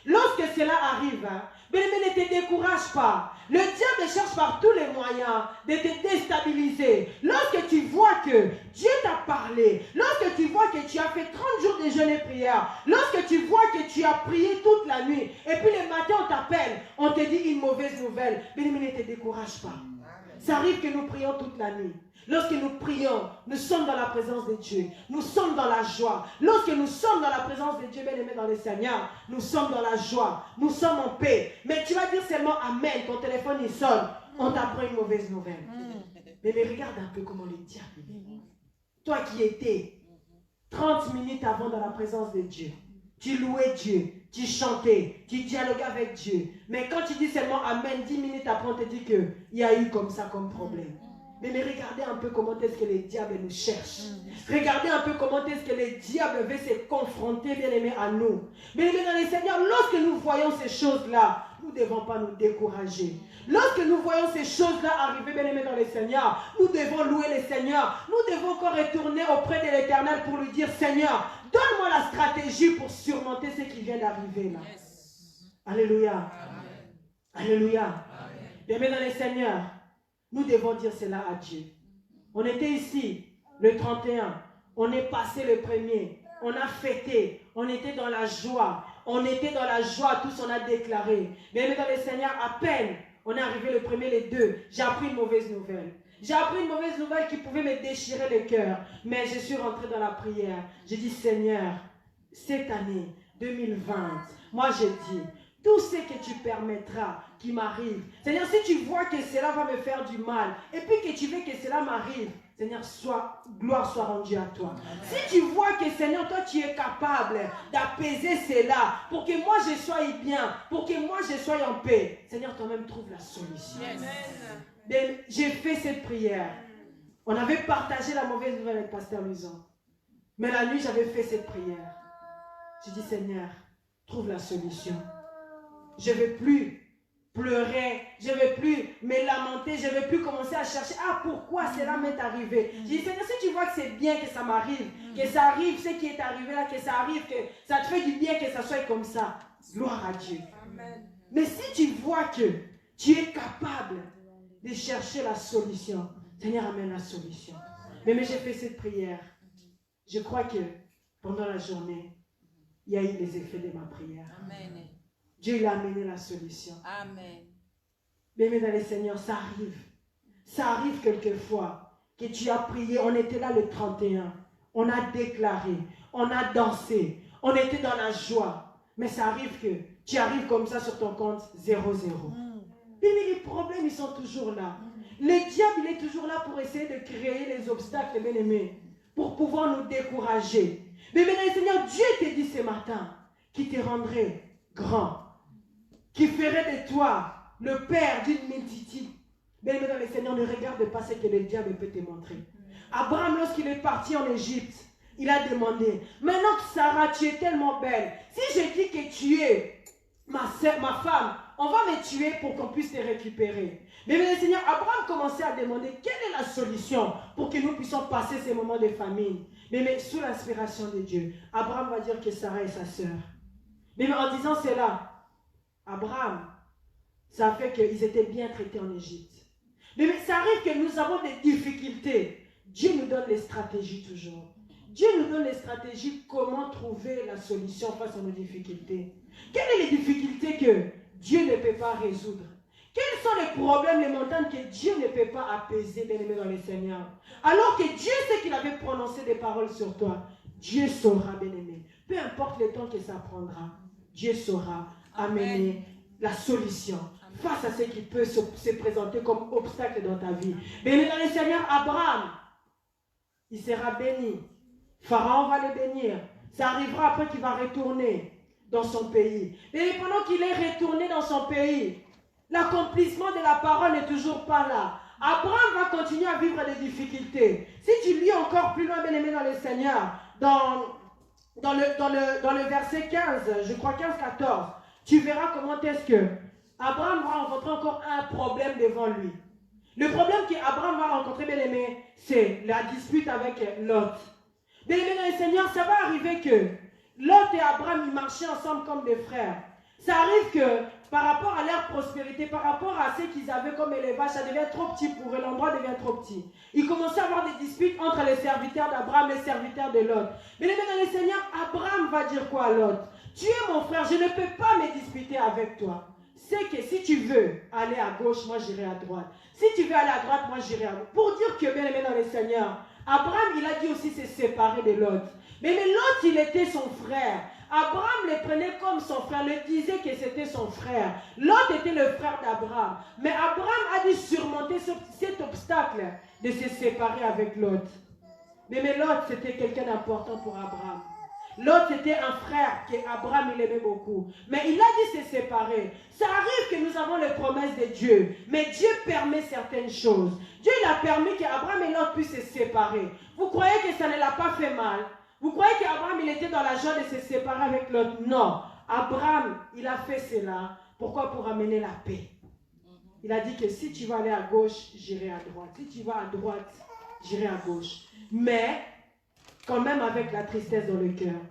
Lorsque cela arrive, mais ne te décourage pas. Le diable cherche par tous les moyens de te déstabiliser. Lorsque tu vois que Dieu t'a parlé, lorsque tu vois que tu as fait 30 jours de jeûne et prière, lorsque tu vois que tu as prié toute la nuit, et puis le matin on t'appelle, on te dit une mauvaise nouvelle, mais ne te décourage pas. Ça arrive que nous prions toute la nuit. Lorsque nous prions, nous sommes dans la présence de Dieu. Nous sommes dans la joie. Lorsque nous sommes dans la présence de Dieu, bien-aimé dans le Seigneur, nous sommes dans la joie. Nous sommes en paix. Mais tu vas dire seulement Amen. Ton téléphone, il sonne. On t'apprend une mauvaise nouvelle. Mais regarde un peu comment le diable est. Toi qui étais 30 minutes avant dans la présence de Dieu, tu louais Dieu, tu chantais, tu dialoguais avec Dieu. Mais quand tu dis seulement Amen, 10 minutes après, on te dit qu'il y a eu comme ça comme problème. Mais regardez un peu comment est-ce que le diable nous cherche. Regardez un peu comment est-ce que le diable veut se confronter, bien aimé, à nous. Mais dans les Seigneurs, lorsque nous voyons ces choses-là, nous ne devons pas nous décourager. Lorsque nous voyons ces choses-là arriver, bien aimé, dans les Seigneurs, nous devons louer le Seigneur. Nous devons encore retourner auprès de l'Éternel pour lui dire, Seigneur, donne-moi la stratégie pour surmonter ce qui vient d'arriver là. Alléluia. Amen. Alléluia. Amen. Bien aimé, dans les Seigneurs, nous devons dire cela à Dieu. On était ici le 31. On est passé le 1er. On a fêté. On était dans la joie. On était dans la joie. Tous on a déclaré. Mais dans le Seigneur, à peine on est arrivé le 1er, le 2. J'ai appris une mauvaise nouvelle. J'ai appris une mauvaise nouvelle qui pouvait me déchirer le cœur. Mais je suis rentré dans la prière. J'ai dit, Seigneur, cette année 2020, moi j'ai dit, tout ce que tu permettras qui m'arrive. Seigneur, si tu vois que cela va me faire du mal, et puis que tu veux que cela m'arrive, Seigneur, gloire soit rendue à toi. Amen. Si tu vois que, Seigneur, toi, tu es capable d'apaiser cela, pour que moi, je sois bien, pour que moi, je sois en paix, Seigneur, toi-même, trouve la solution. Yes. J'ai fait cette prière. On avait partagé la mauvaise nouvelle avec Pasteur Luison. Mais la nuit, j'avais fait cette prière. J'ai dit, Seigneur, trouve la solution. Je ne vais plus pleurer, je ne vais plus me lamenter, je ne vais plus commencer à chercher, pourquoi cela m'est arrivé. J'ai dit, Seigneur, si tu vois que c'est bien que ça m'arrive, que ça arrive, ce qui est arrivé là, que ça arrive, que ça te fait du bien que ça soit comme ça, gloire à Dieu. Amen. Mais si tu vois que tu es capable de chercher la solution, Seigneur, amène la solution. Mais j'ai fait cette prière. Je crois que pendant la journée, il y a eu les effets de ma prière. Amen. Dieu il a amené la solution. Amen. Mais dans les Seigneurs, ça arrive. Ça arrive quelquefois que tu as prié. On était là le 31. On a déclaré. On a dansé. On était dans la joie. Mais ça arrive que tu arrives comme ça sur ton compte 0-0. Mais les problèmes, ils sont toujours là. Le diable, il est toujours là pour essayer de créer les obstacles, bien-aimés, pour pouvoir nous décourager. Mais dans les Seigneurs, Dieu te dit ce matin qu'il te rendrait grand, qui ferait de toi le père d'une multitude. Mais dans les Seigneurs, ne regarde pas ce que le diable peut te montrer. Abraham, lorsqu'il est parti en Égypte, il a demandé, maintenant que Sarah, tu es tellement belle, si je dis que tu es ma femme, on va me tuer pour qu'on puisse te récupérer. Mais le Seigneur, Abraham commençait à demander quelle est la solution pour que nous puissions passer ces moments de famine. Mais sous l'inspiration de Dieu, Abraham va dire que Sarah est sa sœur. Mais en disant cela, Abraham, ça a fait qu'ils étaient bien traités en Égypte. Mais ça arrive que nous avons des difficultés. Dieu nous donne les stratégies toujours. Dieu nous donne les stratégies, comment trouver la solution face à nos difficultés. Quelles sont les difficultés que Dieu ne peut pas résoudre? Quels sont les problèmes, les montagnes que Dieu ne peut pas apaiser, bien-aimé dans le Seigneur? Alors que Dieu sait qu'il avait prononcé des paroles sur toi. Dieu saura, bien-aimé. Peu importe le temps que ça prendra, Dieu saura amener la solution face à ce qui peut se présenter comme obstacle dans ta vie. Bien-aimé dans le Seigneur, Abraham, il sera béni. Pharaon va le bénir. Ça arrivera après qu'il va retourner dans son pays. Et pendant qu'il est retourné dans son pays, l'accomplissement de la parole n'est toujours pas là. Abraham va continuer à vivre des difficultés. Si tu lis encore plus loin, bien-aimé dans le Seigneur, dans le verset 15, je crois 15-14, tu verras comment est-ce que Abraham va rencontrer encore un problème devant lui. Le problème qu'Abraham va rencontrer, bien-aimé, c'est la dispute avec Lot. Bien-aimé dans le Seigneur, ça va arriver que Lot et Abraham, ils marchaient ensemble comme des frères. Ça arrive que par rapport à leur prospérité, par rapport à ce qu'ils avaient comme élevage, ça devient trop petit pour eux, l'endroit devient trop petit. Ils commençaient à avoir des disputes entre les serviteurs d'Abraham et les serviteurs de Lot. Mais dans le Seigneur, Abraham va dire quoi à Lot? Tu es mon frère, je ne peux pas me disputer avec toi. C'est que si tu veux aller à gauche, moi j'irai à droite. Si tu veux aller à droite, moi j'irai à gauche. Pour dire que bien aimé dans le Seigneur, Abraham, il a dit aussi se séparer de Lot. Mais Lot, il était son frère. Abraham le prenait comme son frère, le disait que c'était son frère. Lot était le frère d'Abraham. Mais Abraham a dû surmonter cet obstacle de se séparer avec Lot. Mais Lot, c'était quelqu'un d'important pour Abraham. Lot, c'était un frère qu'Abraham il aimait beaucoup. Mais il a dû se séparer. Ça arrive que nous avons les promesses de Dieu. Mais Dieu permet certaines choses. Dieu il a permis qu'Abraham et Lot puissent se séparer. Vous croyez que ça ne l'a pas fait mal? Vous croyez qu'Abraham il était dans la joie de se séparer avec Lot? Non. Abraham, il a fait cela. Pourquoi? Pour amener la paix. Il a dit que si tu vas aller à gauche, j'irai à droite. Si tu vas à droite, j'irai à gauche. Mais quand même avec la tristesse dans le cœur.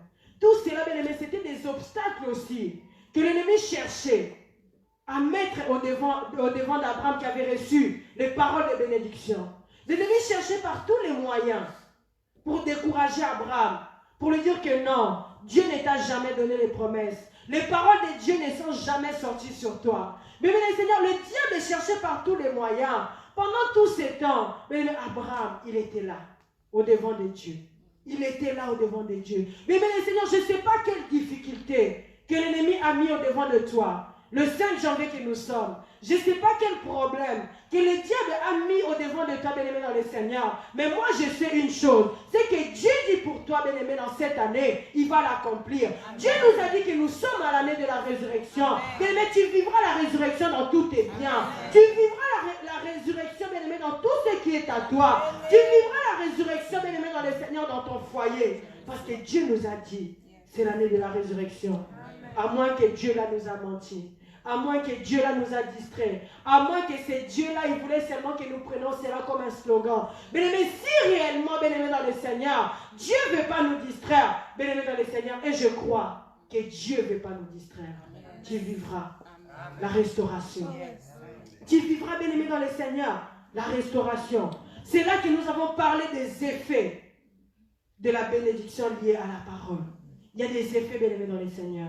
Tout cela, bien aimé, c'était des obstacles aussi que l'ennemi cherchait à mettre au devant d'Abraham qui avait reçu les paroles de bénédiction. L'ennemi cherchait par tous les moyens pour décourager Abraham, pour lui dire que non, Dieu ne t'a jamais donné les promesses. Les paroles de Dieu ne sont jamais sorties sur toi. Mais bien Seigneur, le diable cherchait par tous les moyens. Pendant tous ces temps, Abraham, il était là, au devant de Dieu. Il était là au devant de Dieu. Mais bien Seigneur, je ne sais pas quelle difficulté que l'ennemi a mis au devant de toi. Le 5 janvier que nous sommes. Je ne sais pas quel problème que le diable a mis au devant de toi, bien-aimé dans le Seigneur. Mais moi, je sais une chose. C'est que Dieu dit pour toi, bien-aimé, dans cette année, il va l'accomplir. Dieu nous a dit que nous sommes à l'année de la résurrection. Bien-aimé, tu vivras la résurrection dans tous tes biens. Tu vivras la résurrection, bien-aimé, dans tout ce qui est à toi. Tu vivras la résurrection, bien-aimé, dans le Seigneur, dans ton foyer. Parce que Dieu nous a dit, c'est l'année de la résurrection. À moins que Dieu là nous a menti. À moins que Dieu là nous a distraits. À moins que ce Dieu là, il voulait seulement que nous prenions cela comme un slogan. Bien-aimé, si réellement, bien-aimé dans le Seigneur, Dieu ne veut pas nous distraire, bien-aimé dans le Seigneur, et je crois que Dieu ne veut pas nous distraire. Tu vivras la restauration. Tu vivras, bien-aimé dans le Seigneur, la restauration. C'est là que nous avons parlé des effets de la bénédiction liée à la parole. Il y a des effets, bien-aimé dans le Seigneur.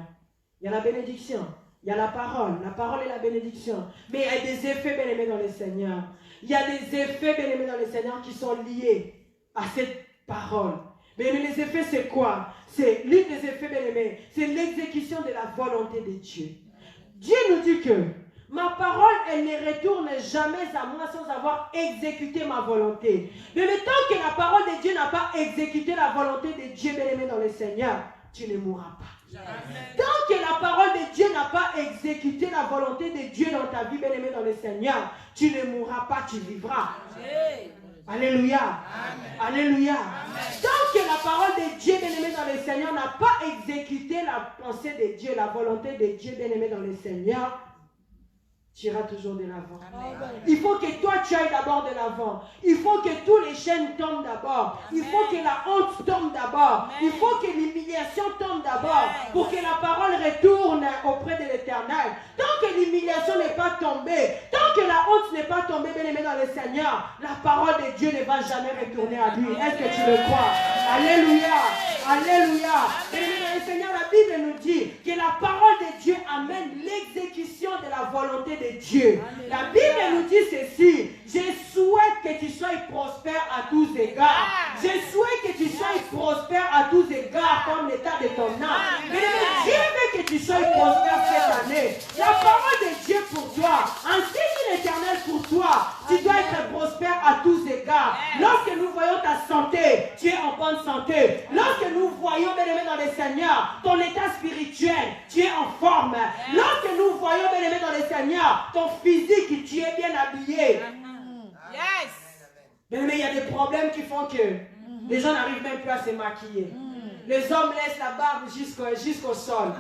Il y a la bénédiction. Il y a la parole et la bénédiction. Mais il y a des effets, bien-aimés, dans le Seigneur. Il y a des effets, bien-aimés, dans le Seigneur qui sont liés à cette parole. Mais les effets, c'est quoi? C'est l'une des effets, bien-aimés, c'est l'exécution de la volonté de Dieu. Dieu nous dit que ma parole, elle ne retourne jamais à moi sans avoir exécuté ma volonté. Mais tant que la parole de Dieu n'a pas exécuté la volonté de Dieu, bien-aimé, dans le Seigneur, tu ne mourras pas. Tant que la parole de Dieu n'a pas exécuté la volonté de Dieu dans ta vie, bien-aimé dans le Seigneur, tu ne mourras pas, tu vivras. Amen. Alléluia. Amen. Alléluia. Amen. Tant que la parole de Dieu, bien-aimé dans le Seigneur, n'a pas exécuté la pensée de Dieu, la volonté de Dieu, bien-aimé dans le Seigneur, tu iras toujours de l'avant. Il faut que toi, tu ailles d'abord de l'avant. Il faut que tous les chaînes tombent d'abord. Il faut que la honte tombe d'abord. Il faut que l'humiliation tombe d'abord pour que la parole retourne auprès de l'Éternel. Tant que l'humiliation n'est pas tombée, tant que la honte n'est pas tombée, bien aimé dans le Seigneur, la parole de Dieu ne va jamais retourner à lui. Est-ce que tu le crois? Alléluia. Alléluia. Bien aimé dans le Seigneur, la Bible nous dit que la parole de Dieu amène l'exécution de la volonté de Dieu. La Bible nous dit ceci: je souhaite que tu sois prospère à tous égards. Je souhaite que tu sois prospère à tous égards comme l'état de ton âme. Mais Dieu veut que tu sois prospère cette année. La parole de Dieu pour toi, ainsi que l'Éternel pour toi, tu dois être prospère à tous égards. Lorsque nous voyons ta santé, tu es en bonne santé. Lorsque nous voyons, bien aimé dans le Seigneur, ton état spirituel, tu es en forme. Lorsque nous voyons, bien aimé dans le Seigneur, ton physique, tu es bien habillé. Yes. Bien aimé, il y a des problèmes qui font que les gens n'arrivent même plus à se maquiller. Les hommes laissent la barbe jusqu'au sol.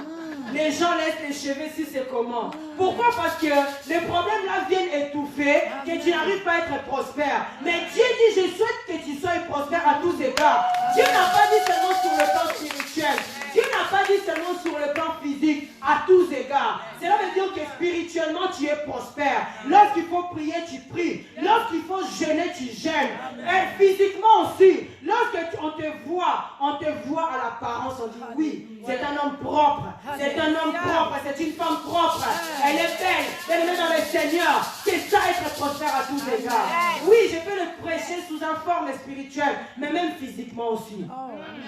Les gens laissent les cheveux si c'est comment. Pourquoi? Parce que les problèmes là viennent étouffer, que tu n'arrives pas à être prospère. Mais Dieu dit: je souhaite que tu sois prospère à tous égards. Dieu n'a pas dit seulement sur le plan spirituel. Dieu n'a pas dit seulement sur le plan physique, à tous égards. Cela veut dire que spirituellement tu es prospère. Lorsqu'il faut prier, tu pries. Lorsqu'il faut jeûner, tu jeûnes. Et physiquement aussi, lorsqu'on te voit à l'apparence, on dit: oui, c'est un homme propre. C'est un homme propre, c'est une femme propre. Elle est belle, elle est dans le Seigneur. C'est ça être prospère à tous égards. Oui, je peux le prêcher sous une forme spirituelle, mais même physiquement aussi.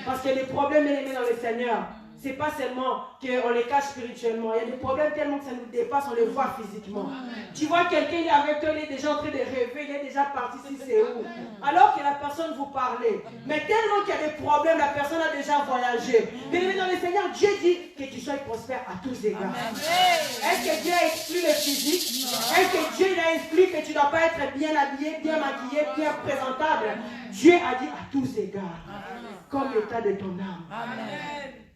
Parce que les problèmes éléments dans le Seigneur, c'est pas seulement qu'on les cache spirituellement. Il y a des problèmes tellement que ça nous dépasse, on les voit physiquement. Tu vois quelqu'un, il est avec toi, il est déjà en train de rêver, il est déjà parti, si c'est où. Alors que la personne vous parlait. Mais tellement qu'il y a des problèmes, la personne a déjà voyagé. Mais dans le Seigneur, Dieu dit que tu sois prospère à tous égards. Est-ce que Dieu a exclu le physique? Est-ce que Dieu a exclu que tu ne dois pas être bien habillé, bien maquillé, bien présentable? Dieu a dit à tous égards, comme l'état de ton âme.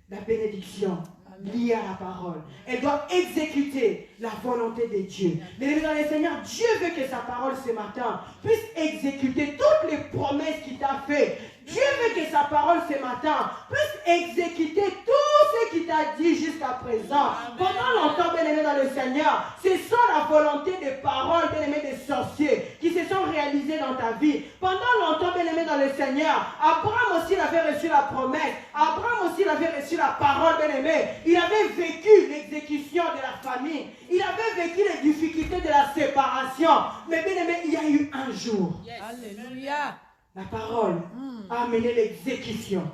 La bénédiction liée à la parole. Elle doit exécuter la volonté de Dieu. Mais dans le Seigneur, Dieu veut que sa parole ce matin puisse exécuter toutes les promesses qu'il t'a fait. Dieu veut que sa parole ce matin puisse exécuter tout ce qu'il t'a dit jusqu'à présent. Pendant longtemps, bien-aimé dans le Seigneur, c'est ça la volonté des paroles, bien-aimé des sorciers, qui se sont réalisées dans ta vie. Pendant longtemps, bien-aimé dans le Seigneur, Abraham aussi avait reçu la promesse. Abraham aussi avait reçu la parole, bien-aimé. Il avait vécu l'exécution de la famine. Il avait vécu les difficultés de la séparation. Mais bien-aimé, il y a eu un jour. Alléluia. La parole a amené l'exécution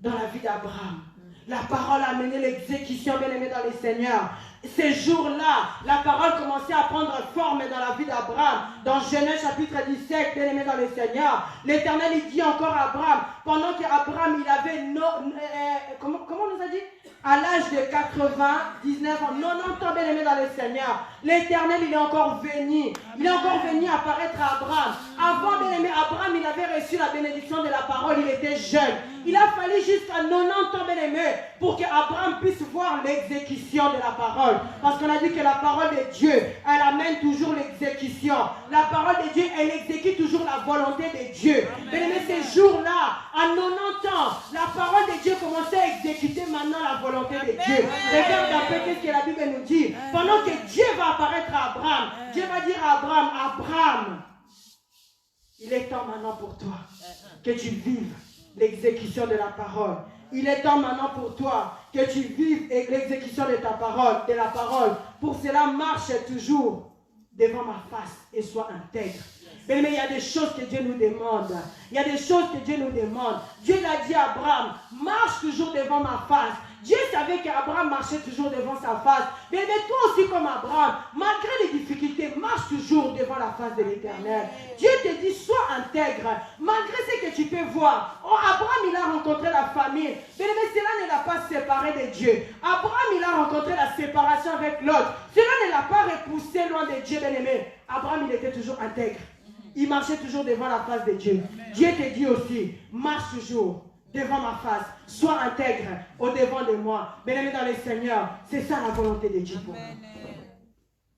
dans la vie d'Abraham. La parole a amené l'exécution, bien-aimé dans le Seigneur. Ces jours-là, la parole commençait à prendre forme dans la vie d'Abraham. Dans Genèse chapitre 17, bien-aimé dans le Seigneur, l'Éternel il dit encore à Abraham, pendant qu'Abraham il avait, comment on nous a dit? À l'âge de 99 ans, 90 ans, bien-aimé dans le Seigneur, l'Éternel il est encore venu. Il est encore venu apparaître à Abraham. Avant, bien-aimé, Abraham il avait reçu la bénédiction de la parole, il était jeune. Il a fallu jusqu'à 90 ans, bien-aimé, pour qu'Abraham puisse voir l'exécution de la parole. Parce qu'on a dit que la parole de Dieu, elle amène toujours l'exécution. La parole de Dieu, elle exécute toujours la volonté de Dieu. Bien-aimé, ces jours-là, à 90 ans, la parole de Dieu commençait à exécuter maintenant la volonté de Dieu. Regarde un peu ce que la Bible nous dit. Pendant que Dieu va apparaître à Abraham, Dieu va dire à Abraham, Abraham, il est temps maintenant pour toi que tu vives l'exécution de la parole. Il est temps maintenant pour toi que tu vives l'exécution de ta parole, de la parole. Pour cela, marche toujours devant ma face et sois intègre. Mais il y a des choses que Dieu nous demande. Il y a des choses que Dieu nous demande. Dieu l'a dit à Abraham, marche toujours devant ma face. Dieu savait qu'Abraham marchait toujours devant sa face. Mais toi aussi comme Abraham, malgré les difficultés, marche toujours devant la face de l'Éternel. Dieu te dit, sois intègre. Malgré ce que tu peux voir. Oh, Abraham, il a rencontré la famine. Mais cela ne l'a pas séparé de Dieu. Abraham, il a rencontré la séparation avec l'autre. Cela ne l'a pas repoussé loin de Dieu, bien-aimé. Abraham, il était toujours intègre. Il marchait toujours devant la face de Dieu. Dieu te dit aussi, marche toujours devant ma face. Sois intègre au devant de moi. Bien-aimé dans le Seigneur, c'est ça la volonté de Dieu pour nous.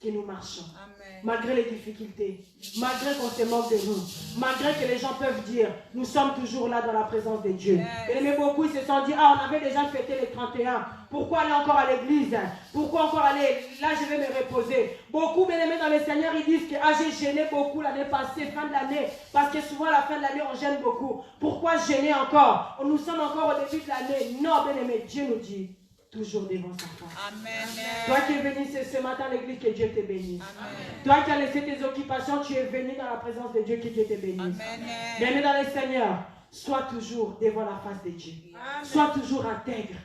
que nous marchons. Amen. Malgré les difficultés, malgré qu'on se moque de nous, malgré que les gens peuvent dire, nous sommes toujours là dans la présence de Dieu. Yes. Mais beaucoup ils se sont dit, ah, on avait déjà fêté les 31, pourquoi aller encore à l'église? Pourquoi encore aller? Là, je vais me reposer. Beaucoup, bien aimés dans le Seigneur, ils disent que ah, j'ai gêné beaucoup l'année passée, fin de l'année, parce que souvent à la fin de l'année, on gêne beaucoup. Pourquoi gêner encore? Nous sommes encore au début de l'année. Non, bien aimé, Dieu nous dit, toujours devant sa face. Amen. Toi qui es venu ce matin à l'église, que Dieu te bénisse. Amen. Toi qui as laissé tes occupations, tu es venu dans la présence de Dieu, que Dieu te bénisse. Amen. Bien-aimé dans le Seigneur, sois toujours devant la face de Dieu. Amen. Sois toujours intègre.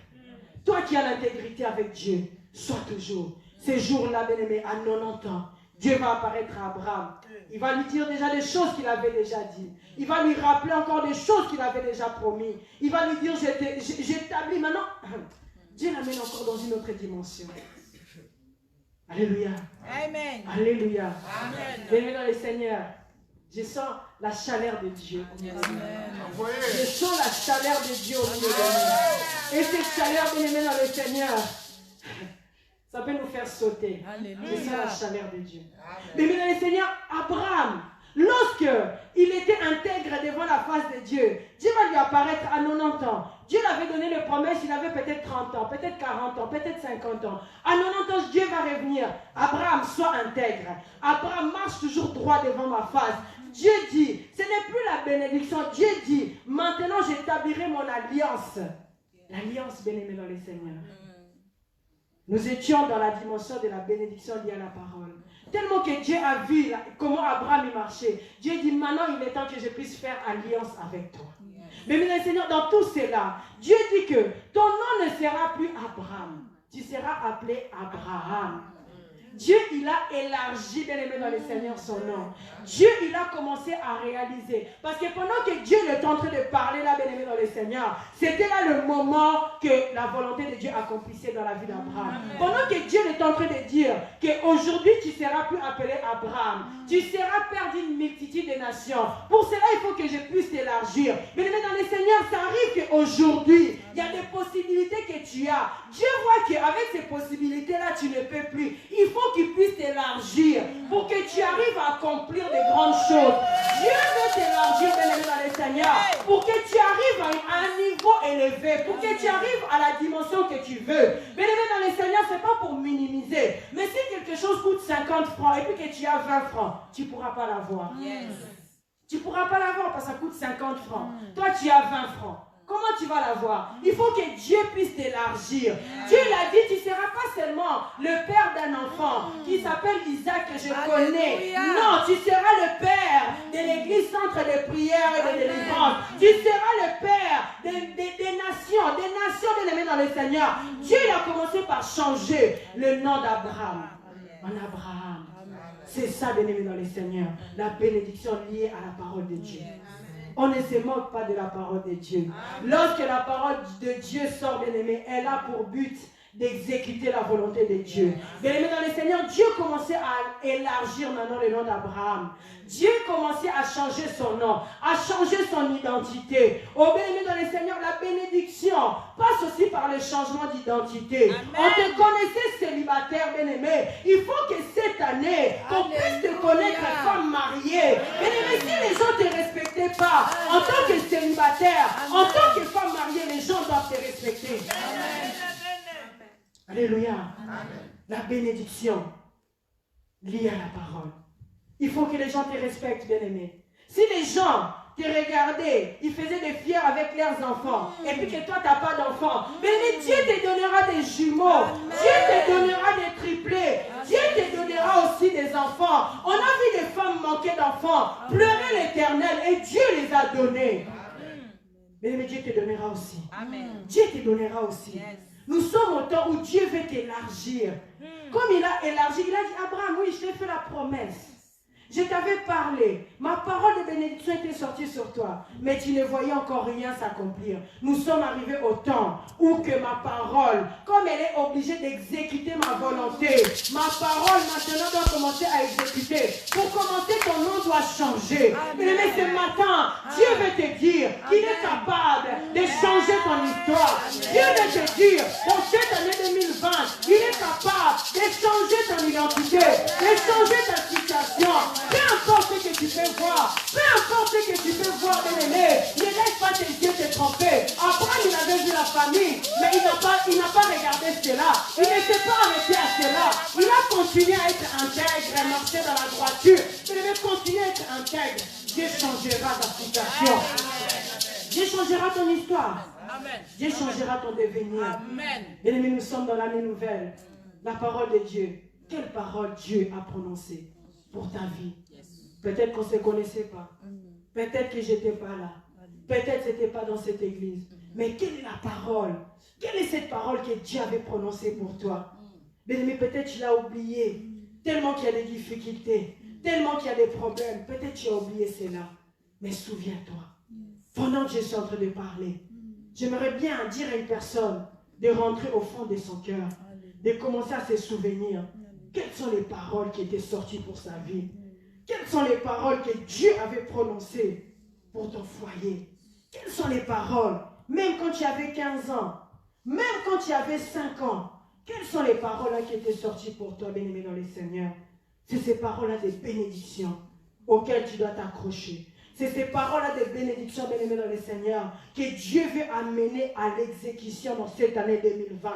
Toi qui as l'intégrité avec Dieu, sois toujours. Ces jours-là, bien-aimé, à 90 ans, Dieu va apparaître à Abraham. Il va lui dire déjà des choses qu'il avait déjà dit. Il va lui rappeler encore des choses qu'il avait déjà promis. Il va lui dire, j'établis maintenant. Dieu l'amène encore dans une autre dimension. Alléluia. Amen. Alléluia. Amen. Bien-aimé dans le Seigneur, je sens la chaleur de Dieu. Je sens la chaleur de Dieu au milieu de nous. Et cette chaleur, bien-aimé dans le Seigneur, ça peut nous faire sauter. Alléluia. Je sens la chaleur de Dieu. Bien-aimé dans le Seigneur, Abraham, lorsque il était intègre devant la face de Dieu, Dieu va lui apparaître à 90 ans. Dieu l'avait donné les promesses, il avait peut-être 30 ans, peut-être 40 ans, peut-être 50 ans. À 90 ans, Dieu va revenir. Abraham, sois intègre. Abraham, marche toujours droit devant ma face. Dieu dit, ce n'est plus la bénédiction. Dieu dit, maintenant j'établirai mon alliance. L'alliance, bien-aimée dans le Seigneur. Nous étions dans la dimension de la bénédiction liée à la parole. Tellement que Dieu a vu comment Abraham y marchait. Dieu dit, maintenant il est temps que je puisse faire alliance avec toi. Mais bien Seigneur, dans tout cela, Dieu dit que ton nom ne sera plus Abraham. Tu seras appelé Abraham. Dieu, il a élargi, bien aimé dans le Seigneur, son nom. Dieu, il a commencé à réaliser. Parce que pendant que Dieu est en train de parler là, bien aimé dans le Seigneur, c'était là le moment que la volonté de Dieu accomplissait dans la vie d'Abraham. Pendant que Dieu est en train de dire qu'aujourd'hui, tu ne seras plus appelé Abraham. Tu seras père d'une multitude de nations. Pour cela, il faut que je puisse t'élargir. Bien aimé dans le Seigneur, ça arrive qu'aujourd'hui, il y a des possibilités que tu as. Dieu voit qu'avec ces possibilités-là, tu ne peux plus. Il faut qu'il puisse t'élargir pour que tu arrives à accomplir de grandes choses. Dieu veut t'élargir, bien aimé dans le Seigneur, pour que tu arrives à un niveau élevé, pour que tu arrives à la dimension que tu veux. Bien aimé dans le Seigneur, ce n'est pas pour minimiser. Mais si quelque chose coûte 50 francs et puis que tu as 20 francs, tu ne pourras pas l'avoir. Tu ne pourras pas l'avoir parce que ça coûte 50 francs. Toi, tu as 20 francs. Comment tu vas l'avoir? Il faut que Dieu puisse t'élargir. Dieu l'a dit, tu ne seras pas seulement le père d'un enfant qui s'appelle Isaac que je connais. Non, tu seras le père de l'église centre de prière et de délivrance. Tu seras le père des nations bien aimées dans le Seigneur. Dieu il a commencé par changer le nom d'Abraham en Abraham. C'est ça, bien aimé dans le Seigneur, la bénédiction liée à la parole de Dieu. On ne se moque pas de la parole de Dieu. Lorsque la parole de Dieu sort, bien-aimé, elle a pour but d'exécuter la volonté de Dieu. Bien-aimé dans le Seigneur, Dieu commençait à élargir maintenant le nom d'Abraham. Dieu commençait à changer son nom, à changer son identité. Oh bien-aimé dans le Seigneur, la bénédiction passe aussi par le changement d'identité. On te connaissait célibataire, bien-aimé. Il faut que cette année, qu'on puisse te connaître femme mariée. Bien-aimé, si les gens ne te respectaient pas, en tant que célibataire, en tant que femme mariée, les gens doivent te respecter. Amen. Alléluia. Amen. La bénédiction liée à la parole. Il faut que les gens te respectent, bien-aimé. Si les gens te regardaient, ils faisaient des fiers avec leurs enfants, et puis que toi, tu n'as pas d'enfants, mais Dieu te donnera des jumeaux. Amen. Dieu te donnera des triplés. Amen. Dieu te donnera aussi des enfants. On a vu des femmes manquer d'enfants, pleurer l'Éternel, et Dieu les a donnés. Mais Dieu te donnera aussi. Amen. Dieu te donnera aussi. Yes. Nous sommes au temps où Dieu veut t'élargir. Comme il a élargi, il a dit, Abraham, oui, je t'ai fait la promesse. Je t'avais parlé. Ma parole de bénédiction était sortie sur toi. Mais tu ne voyais encore rien s'accomplir. Nous sommes arrivés au temps où que ma parole, comme elle est obligée d'exécuter ma volonté, ma parole maintenant doit commencer à exécuter. Pour commencer, ton nom doit changer. Mais ce matin, Dieu veut te dire qu'il est capable de changer ton histoire. Dieu veut te dire, pour cette année 2020, il est capable de changer ton identité. famille, mais il n'a pas regardé cela. Il ne s'est pas arrêté à cela. Il a continué à être intègre et marcher dans la droiture. Il devait continuer à être intègre. Dieu changera ta situation. Dieu changera ton histoire. Dieu changera ton devenir. Bien-aimés, nous sommes dans l'année nouvelle. La parole de Dieu. Quelle parole Dieu a prononcée pour ta vie? Peut-être qu'on ne se connaissait pas. Peut-être que je n'étais pas là. Peut-être que ce n'était pas dans cette église. Mais quelle est la parole? Quelle est cette parole que Dieu avait prononcée pour toi? Bien-aimé, peut-être tu l'as oublié. Tellement qu'il y a des difficultés. Tellement qu'il y a des problèmes. Peut-être tu as oublié cela. Mais souviens-toi. Pendant que je suis en train de parler, j'aimerais bien dire à une personne de rentrer au fond de son cœur. De commencer à se souvenir. Quelles sont les paroles qui étaient sorties pour sa vie? Quelles sont les paroles que Dieu avait prononcées pour ton foyer? Quelles sont les paroles? Même quand tu avais 15 ans, même quand tu avais 5 ans, quelles sont les paroles qui étaient sorties pour toi, bien-aimé dans le Seigneur? C'est ces paroles-là de bénédiction auxquelles tu dois t'accrocher. C'est ces paroles-là de bénédiction, bien-aimé dans le Seigneur, que Dieu veut amener à l'exécution dans cette année 2020.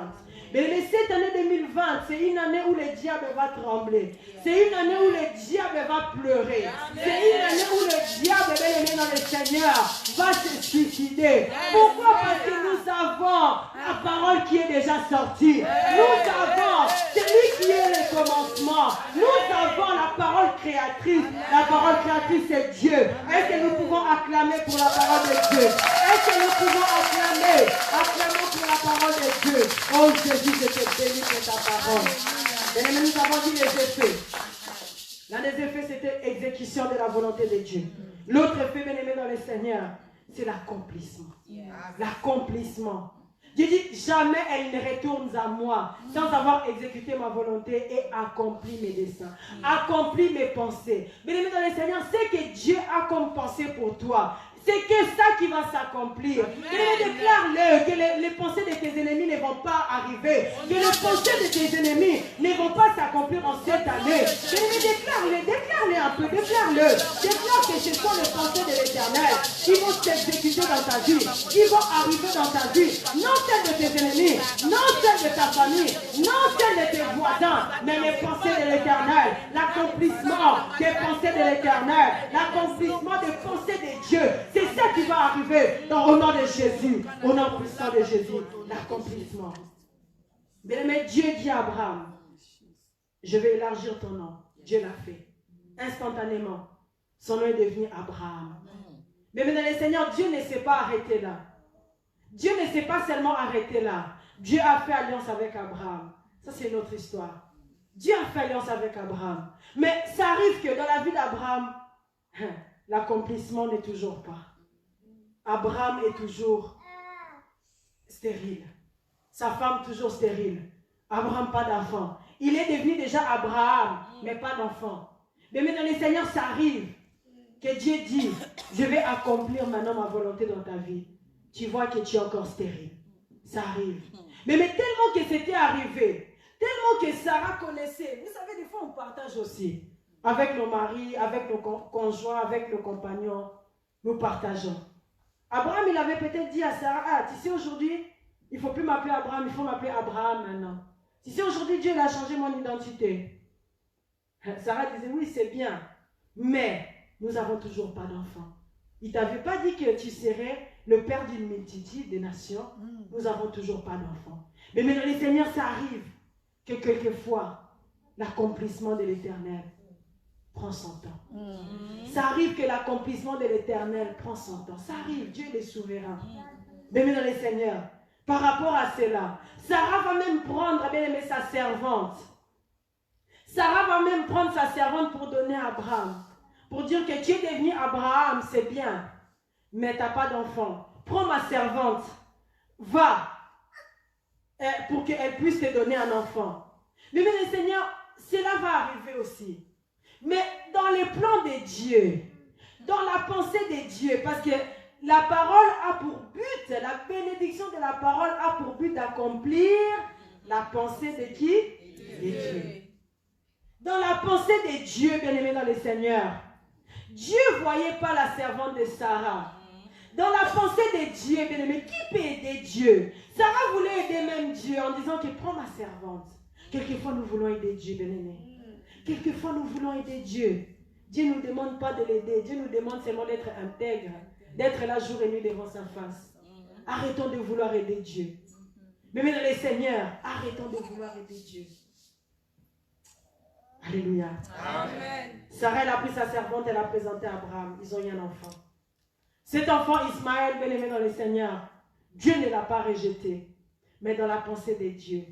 Mais cette année 2020, c'est une année où le diable va trembler. C'est une année où le diable va pleurer. C'est une année où le diable, bien-aimé dans le Seigneur, va se suicider. Pourquoi? Parce que nous avons la parole qui est déjà sortie. Nous avons celui qui est le commencement. Nous avons la parole créatrice. La parole créatrice, c'est Dieu. Est-ce que nous pouvons acclamer pour la parole de Dieu? Est-ce que nous pouvons acclamer? Acclamons pour la parole de Dieu. Oh Jésus, je te bénis pour ta parole. Et nous avons dit les effets. L'un des effets, c'était exécution de la volonté de Dieu. L'autre effet, bien-aimé dans le Seigneur, c'est l'accomplissement. L'accomplissement. Dieu dit, jamais elle ne retourne à moi sans avoir exécuté ma volonté et accompli mes desseins, accompli mes pensées. Bien-aimé dans le Seigneur, c'est que Dieu a comme pensée pour toi. C'est que ça qui va s'accomplir. Déclare-le que les pensées de tes ennemis ne vont pas arriver. Que les pensées de tes ennemis ne vont pas s'accomplir en cette année. Déclare-le un peu. Déclare-le. Déclare que ce sont les pensées de l'Éternel qui vont s'exécuter dans ta vie. Qui vont arriver dans ta vie. Non celles de tes ennemis. Non celles de ta famille. Non celles de tes voisins. Mais les pensées de l'Éternel. L'accomplissement des pensées de l'Éternel. L'accomplissement des pensées de Dieu. C'est ça qui va arriver au nom de Jésus. Au nom puissant de Jésus. L'accomplissement. Bien-aimé, Dieu dit à Abraham, je vais élargir ton nom. Dieu l'a fait. Instantanément. Son nom est devenu Abraham. Mais dans le Seigneur, Dieu ne s'est pas arrêté là. Dieu ne s'est pas seulement arrêté là. Dieu a fait alliance avec Abraham. Ça, c'est une autre histoire. Dieu a fait alliance avec Abraham. Mais ça arrive que dans la vie d'Abraham, l'accomplissement n'est toujours pas. Abraham est toujours stérile. Sa femme toujours stérile. Abraham pas d'enfant. Il est devenu déjà Abraham, mais pas d'enfant. Mais dans le Seigneur, ça arrive que Dieu dit, je vais accomplir maintenant ma volonté dans ta vie. Tu vois que tu es encore stérile. Ça arrive. Mais tellement que c'était arrivé, tellement que Sarah connaissait. Vous savez, des fois on partage aussi. Avec nos maris, avec nos conjoints, avec nos compagnons, nous partageons. Abraham, il avait peut-être dit à Sarah, tu sais aujourd'hui, il ne faut plus m'appeler Abraham, il faut m'appeler Abraham maintenant. Tu sais aujourd'hui, Dieu a changé mon identité. Sarah disait, oui, c'est bien, mais nous n'avons toujours pas d'enfants. Il ne t'avait pas dit que tu serais le père d'une multitude de nations. Nous n'avons toujours pas d'enfants. Mais dans les Seigneurs, ça arrive que quelquefois, l'accomplissement de l'Éternel prend son temps. Ça arrive que l'accomplissement de l'Éternel prend son temps. Ça arrive, Dieu est souverain. Mais dans les Seigneurs, par rapport à cela, Sarah va même prendre, bien aimé, sa servante. Sarah va même prendre sa servante pour donner à Abraham. Pour dire que tu es devenu Abraham, c'est bien. Mais tu n'as pas d'enfant. Prends ma servante. Va. Pour qu'elle puisse te donner un enfant. Mais le Seigneur, cela va arriver aussi. Mais dans les plans de Dieu, dans la pensée de Dieu, parce que la parole a pour but, la bénédiction de la parole a pour but d'accomplir la pensée de qui? De Dieu. Dans la pensée de Dieu, bien-aimé dans le Seigneur, Dieu ne voyait pas la servante de Sarah. Dans la pensée de Dieu, bien aimé, qui peut aider Dieu? Sarah voulait aider même Dieu en disant que prends ma servante. Quelquefois, nous voulons aider Dieu, bien aimé. Quelquefois, nous voulons aider Dieu. Dieu ne nous demande pas de l'aider. Dieu nous demande seulement d'être intègre, d'être là jour et nuit devant sa face. Arrêtons de vouloir aider Dieu. Mais dans les seigneurs, arrêtons de vouloir aider Dieu. Alléluia. Amen. Sarah, elle a pris sa servante, elle a présenté à Abraham. Ils ont eu un enfant. Cet enfant, Ismaël, bien aimé dans le Seigneur, Dieu ne l'a pas rejeté. Mais dans la pensée de Dieu,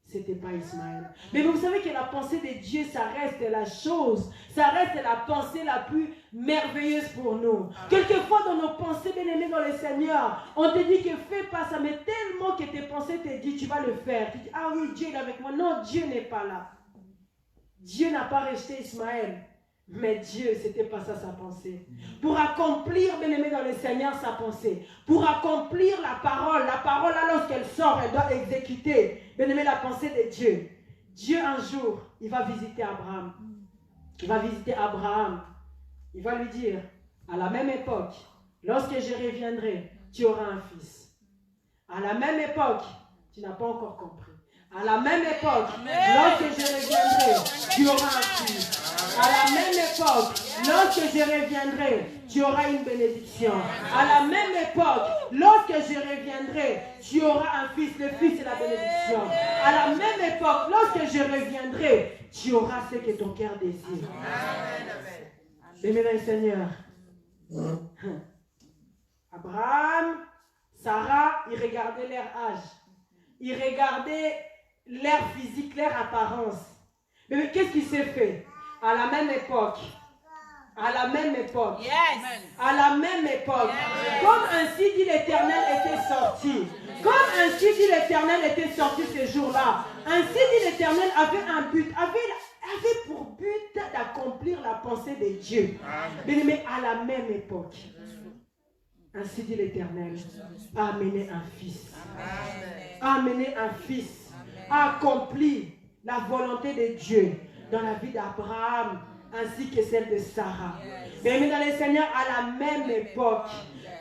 ce n'était pas Ismaël. Mais vous savez que la pensée de Dieu, ça reste la chose, ça reste la pensée la plus merveilleuse pour nous. Quelquefois dans nos pensées, bien aimés dans le Seigneur, on te dit que fais pas ça, mais tellement que tes pensées te disent, tu vas le faire. Tu dis, ah oui, Dieu est avec moi. Non, Dieu n'est pas là. Dieu n'a pas rejeté Ismaël. Mais Dieu, ce n'était pas ça sa pensée. Pour accomplir, bien aimé dans le Seigneur, sa pensée. Pour accomplir la parole là, lorsqu'elle sort, elle doit exécuter, bien aimé, la pensée de Dieu. Dieu, un jour, il va visiter Abraham. Il va visiter Abraham. Il va lui dire, à la même époque, lorsque je reviendrai, tu auras un fils. À la même époque, tu n'as pas encore compris. À la même époque, lorsque je reviendrai, tu auras un fils. À la même époque, lorsque je reviendrai, tu auras une bénédiction. À la même époque, lorsque je reviendrai, tu auras un fils. Le fils, c'est la bénédiction. À la même époque, lorsque je reviendrai, tu auras ce que ton cœur désire. Amen. Amen, Seigneur. Abraham, Sarah, ils regardaient leur âge. Ils regardaient leur physique, leur apparence. Mais qu'est-ce qui s'est fait? À la même époque, à la même époque, à la même époque, comme ainsi dit l'Éternel était sorti, comme ainsi dit l'Éternel était sorti ce jour-là, ainsi dit l'Éternel avait un but, avait pour but d'accomplir la pensée de Dieu. Mais à la même époque, ainsi dit l'Éternel, a amené un fils, a amené un fils, a accompli la volonté de Dieu dans la vie d'Abraham ainsi que celle de Sarah. Bien-aimés dans le Seigneur, à la même époque,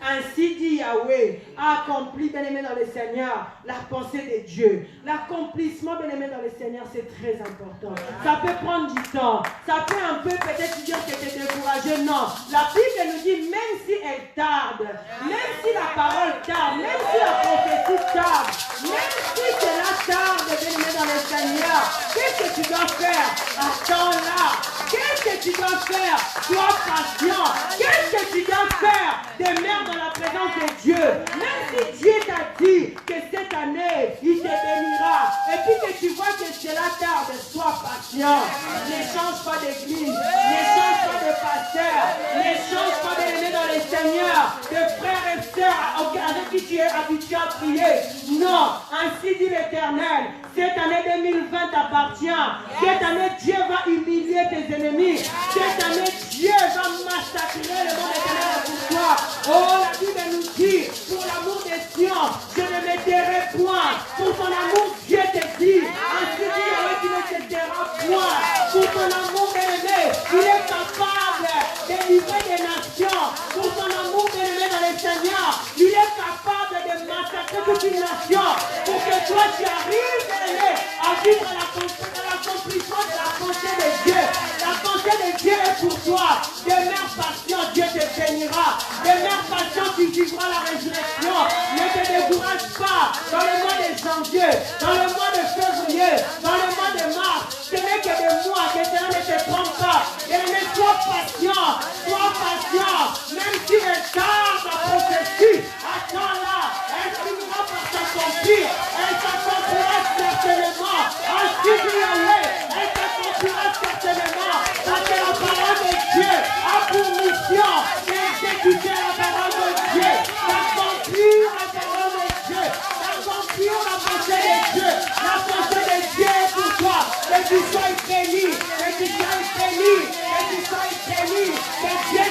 ainsi dit Yahweh, a accompli, bien-aimés dans le Seigneur, la pensée de Dieu. L'accomplissement, bien-aimés dans le Seigneur, c'est très important. Ça peut prendre du temps. Ça peut un peu peut-être dire que tu es découragé. Non. La Bible nous dit, même si elle tarde, même si la parole tarde, même si la prophétie tarde, même si cela tarde, bien-aimés dans le Seigneur, qu'est-ce que tu dois faire? Attends-là. Qu'est-ce que tu dois faire? Sois patient. Qu'est-ce que tu dois faire? Demeure dans la présence de Dieu. Même si Dieu t'a dit que cette année, il te bénira. Et puis que tu vois que cela tarde, sois patient. Ne change pas d'église. Ne change pas de pasteur. Ne change pas d'aimer dans le Seigneur. De frères et sœurs avec qui tu es habitué à prier. Non. Ainsi dit l'Éternel. Cette année 2020 t'appartient. Cette année, Dieu va humilier tes ennemis. Cette année, Dieu va massacrer le monde éternel pour toi. Oh, la Bible nous dit, pour l'amour des Sion, je ne me tairai point. Pour ton amour, Dieu te dit. Ainsi dit, Yahweh, tu ne te tairas point. Pour ton amour, bien-aimé, il est capable de livrer des nations. Pour ton amour, bien-aimé dans le Seigneur, il est capable de massacrer toute une nation. Pour que toi, tu arrives, bien-aimé, à vivre l'accomplissement de la pensée de Dieu. La pensée de Dieu est pour toi. Demeure patient, Dieu te bénira. Demeure patient, tu vivras la résurrection. Ne te décourage pas dans le mois de janvier, dans le mois de février, dans le mois de mars. Ce n'est que des mois que cela ne te trompe pas. Et sois patient, sois patient. Même si elle tarde la prophétie, attends-la. Elle finira par s'accomplir. Elle s'accomplira certainement. Ainsi dit Yahweh, elle s'accomplira certainement. Parce que la parole de Dieu a pour mission d'exécuter la parole de Dieu, d'accomplir la parole de Dieu, d'accomplir la pensée de Dieu. La pensée de Dieu est pour toi. Que tu sois béni, que tu sois béni, que tu sois béni, que Dieu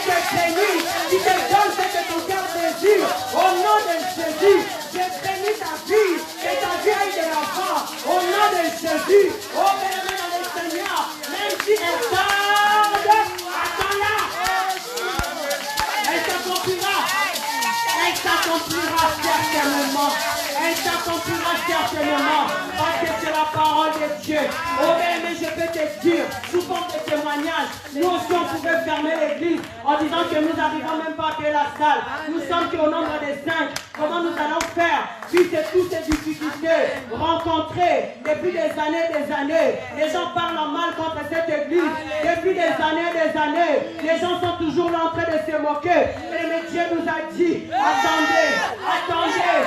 certainement, parce que c'est la parole de Dieu. Oh bien-aimé, je peux te dire, sous forme de témoignage, nous aussi on pouvait fermer l'église en disant que nous n'arrivons même pas à payer la salle. Nous sommes qu'au nombre de 5. Comment nous allons faire? Puisque toutes ces difficultés rencontrées depuis des années, les gens parlent en mal contre cette église. Depuis des années, les gens sont toujours là en train de se moquer. Mais Dieu nous a dit, attendez, en 2020,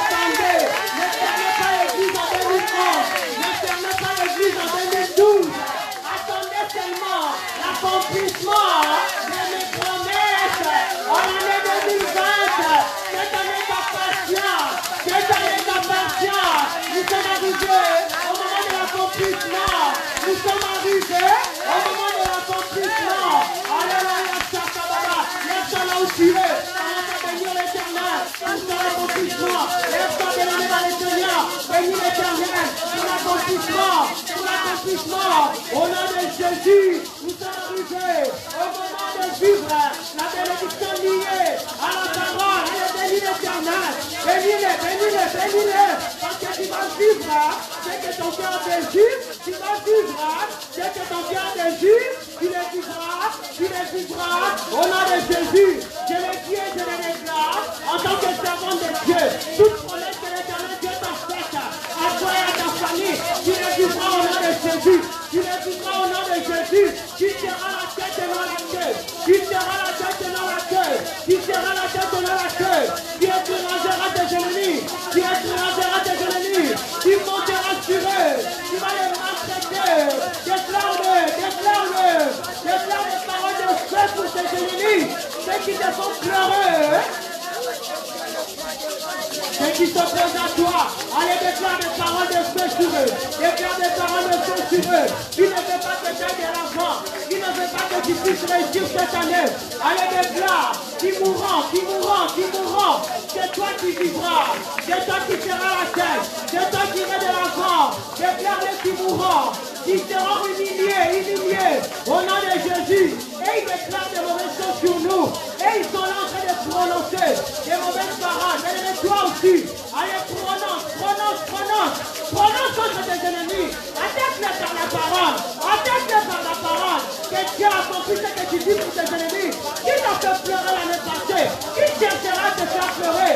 attendez, ne fermez pas l'église en 2011, ne fermez pas l'église en 2012. Attendez seulement l'accomplissement de mes promesses en l'année 2020. Cette année t'appartient. Nous sommes arrivés au moment de l'accomplissement. Nous sommes arrivés au moment de l'accomplissement. Alléluia, Sakababa. Laisse-toi là où tu es. Commence à bénir l'éternel pour son accomplissement. Laisse-toi bénir dans le Seigneur. Bénis l'éternel pour l'accomplissement. Au nom de Jésus, nous sommes arrivés au moment de vivre la bénédiction liée à la parole. Allez, bénis l'éternel. Bénis-le. Parce que tu vas vivre ce que ton cœur désire. Tu vas vivre ce que ton cœur désire. Tu le vivras au nom de Jésus. Je le dis et je le déclare en tant que servant de Dieu. Toute promesse que l'éternel Dieu t'a faite à toi et à ta famille, tu le vivras au nom de Jésus. Tu le vivras au nom de Jésus. Tu seras la tête et non la queue. Tu seras la tête et non la queue. Tu seras la tête et non la queue. Tu écraseras tes ennemis. Tu monteras sur eux. Tu vas les maltraiter. Déclare-le. Déclare les paroles de feu pour tes ennemis. Ceux qui te font pleurer. Ceux qui s'opposent à toi, allez déclare des paroles de feu sur eux. Déclare des paroles de feu sur eux. Tu ne veux pas que tu ailles de l'avant. Tu ne veux pas que tu puisses réussir cette année. Allez déclare, qui mourront. C'est toi qui vivras. C'est toi qui seras la tête. C'est toi qui iras de l'avant. Déclare-les qui mourront. Qui seront humiliés. Au nom de Jésus. Et ils déclarent des mauvaises choses sur nous. Et ils sont là en train de prononcer des mauvaises paroles. Et toi aussi. Allez, prononce contre tes ennemis. Attaque-les par la parole. Que Dieu a accompli ce que tu dis pour tes ennemis. Qui t'a fait pleurer l'année passée? Qui cherchera à te faire pleurer?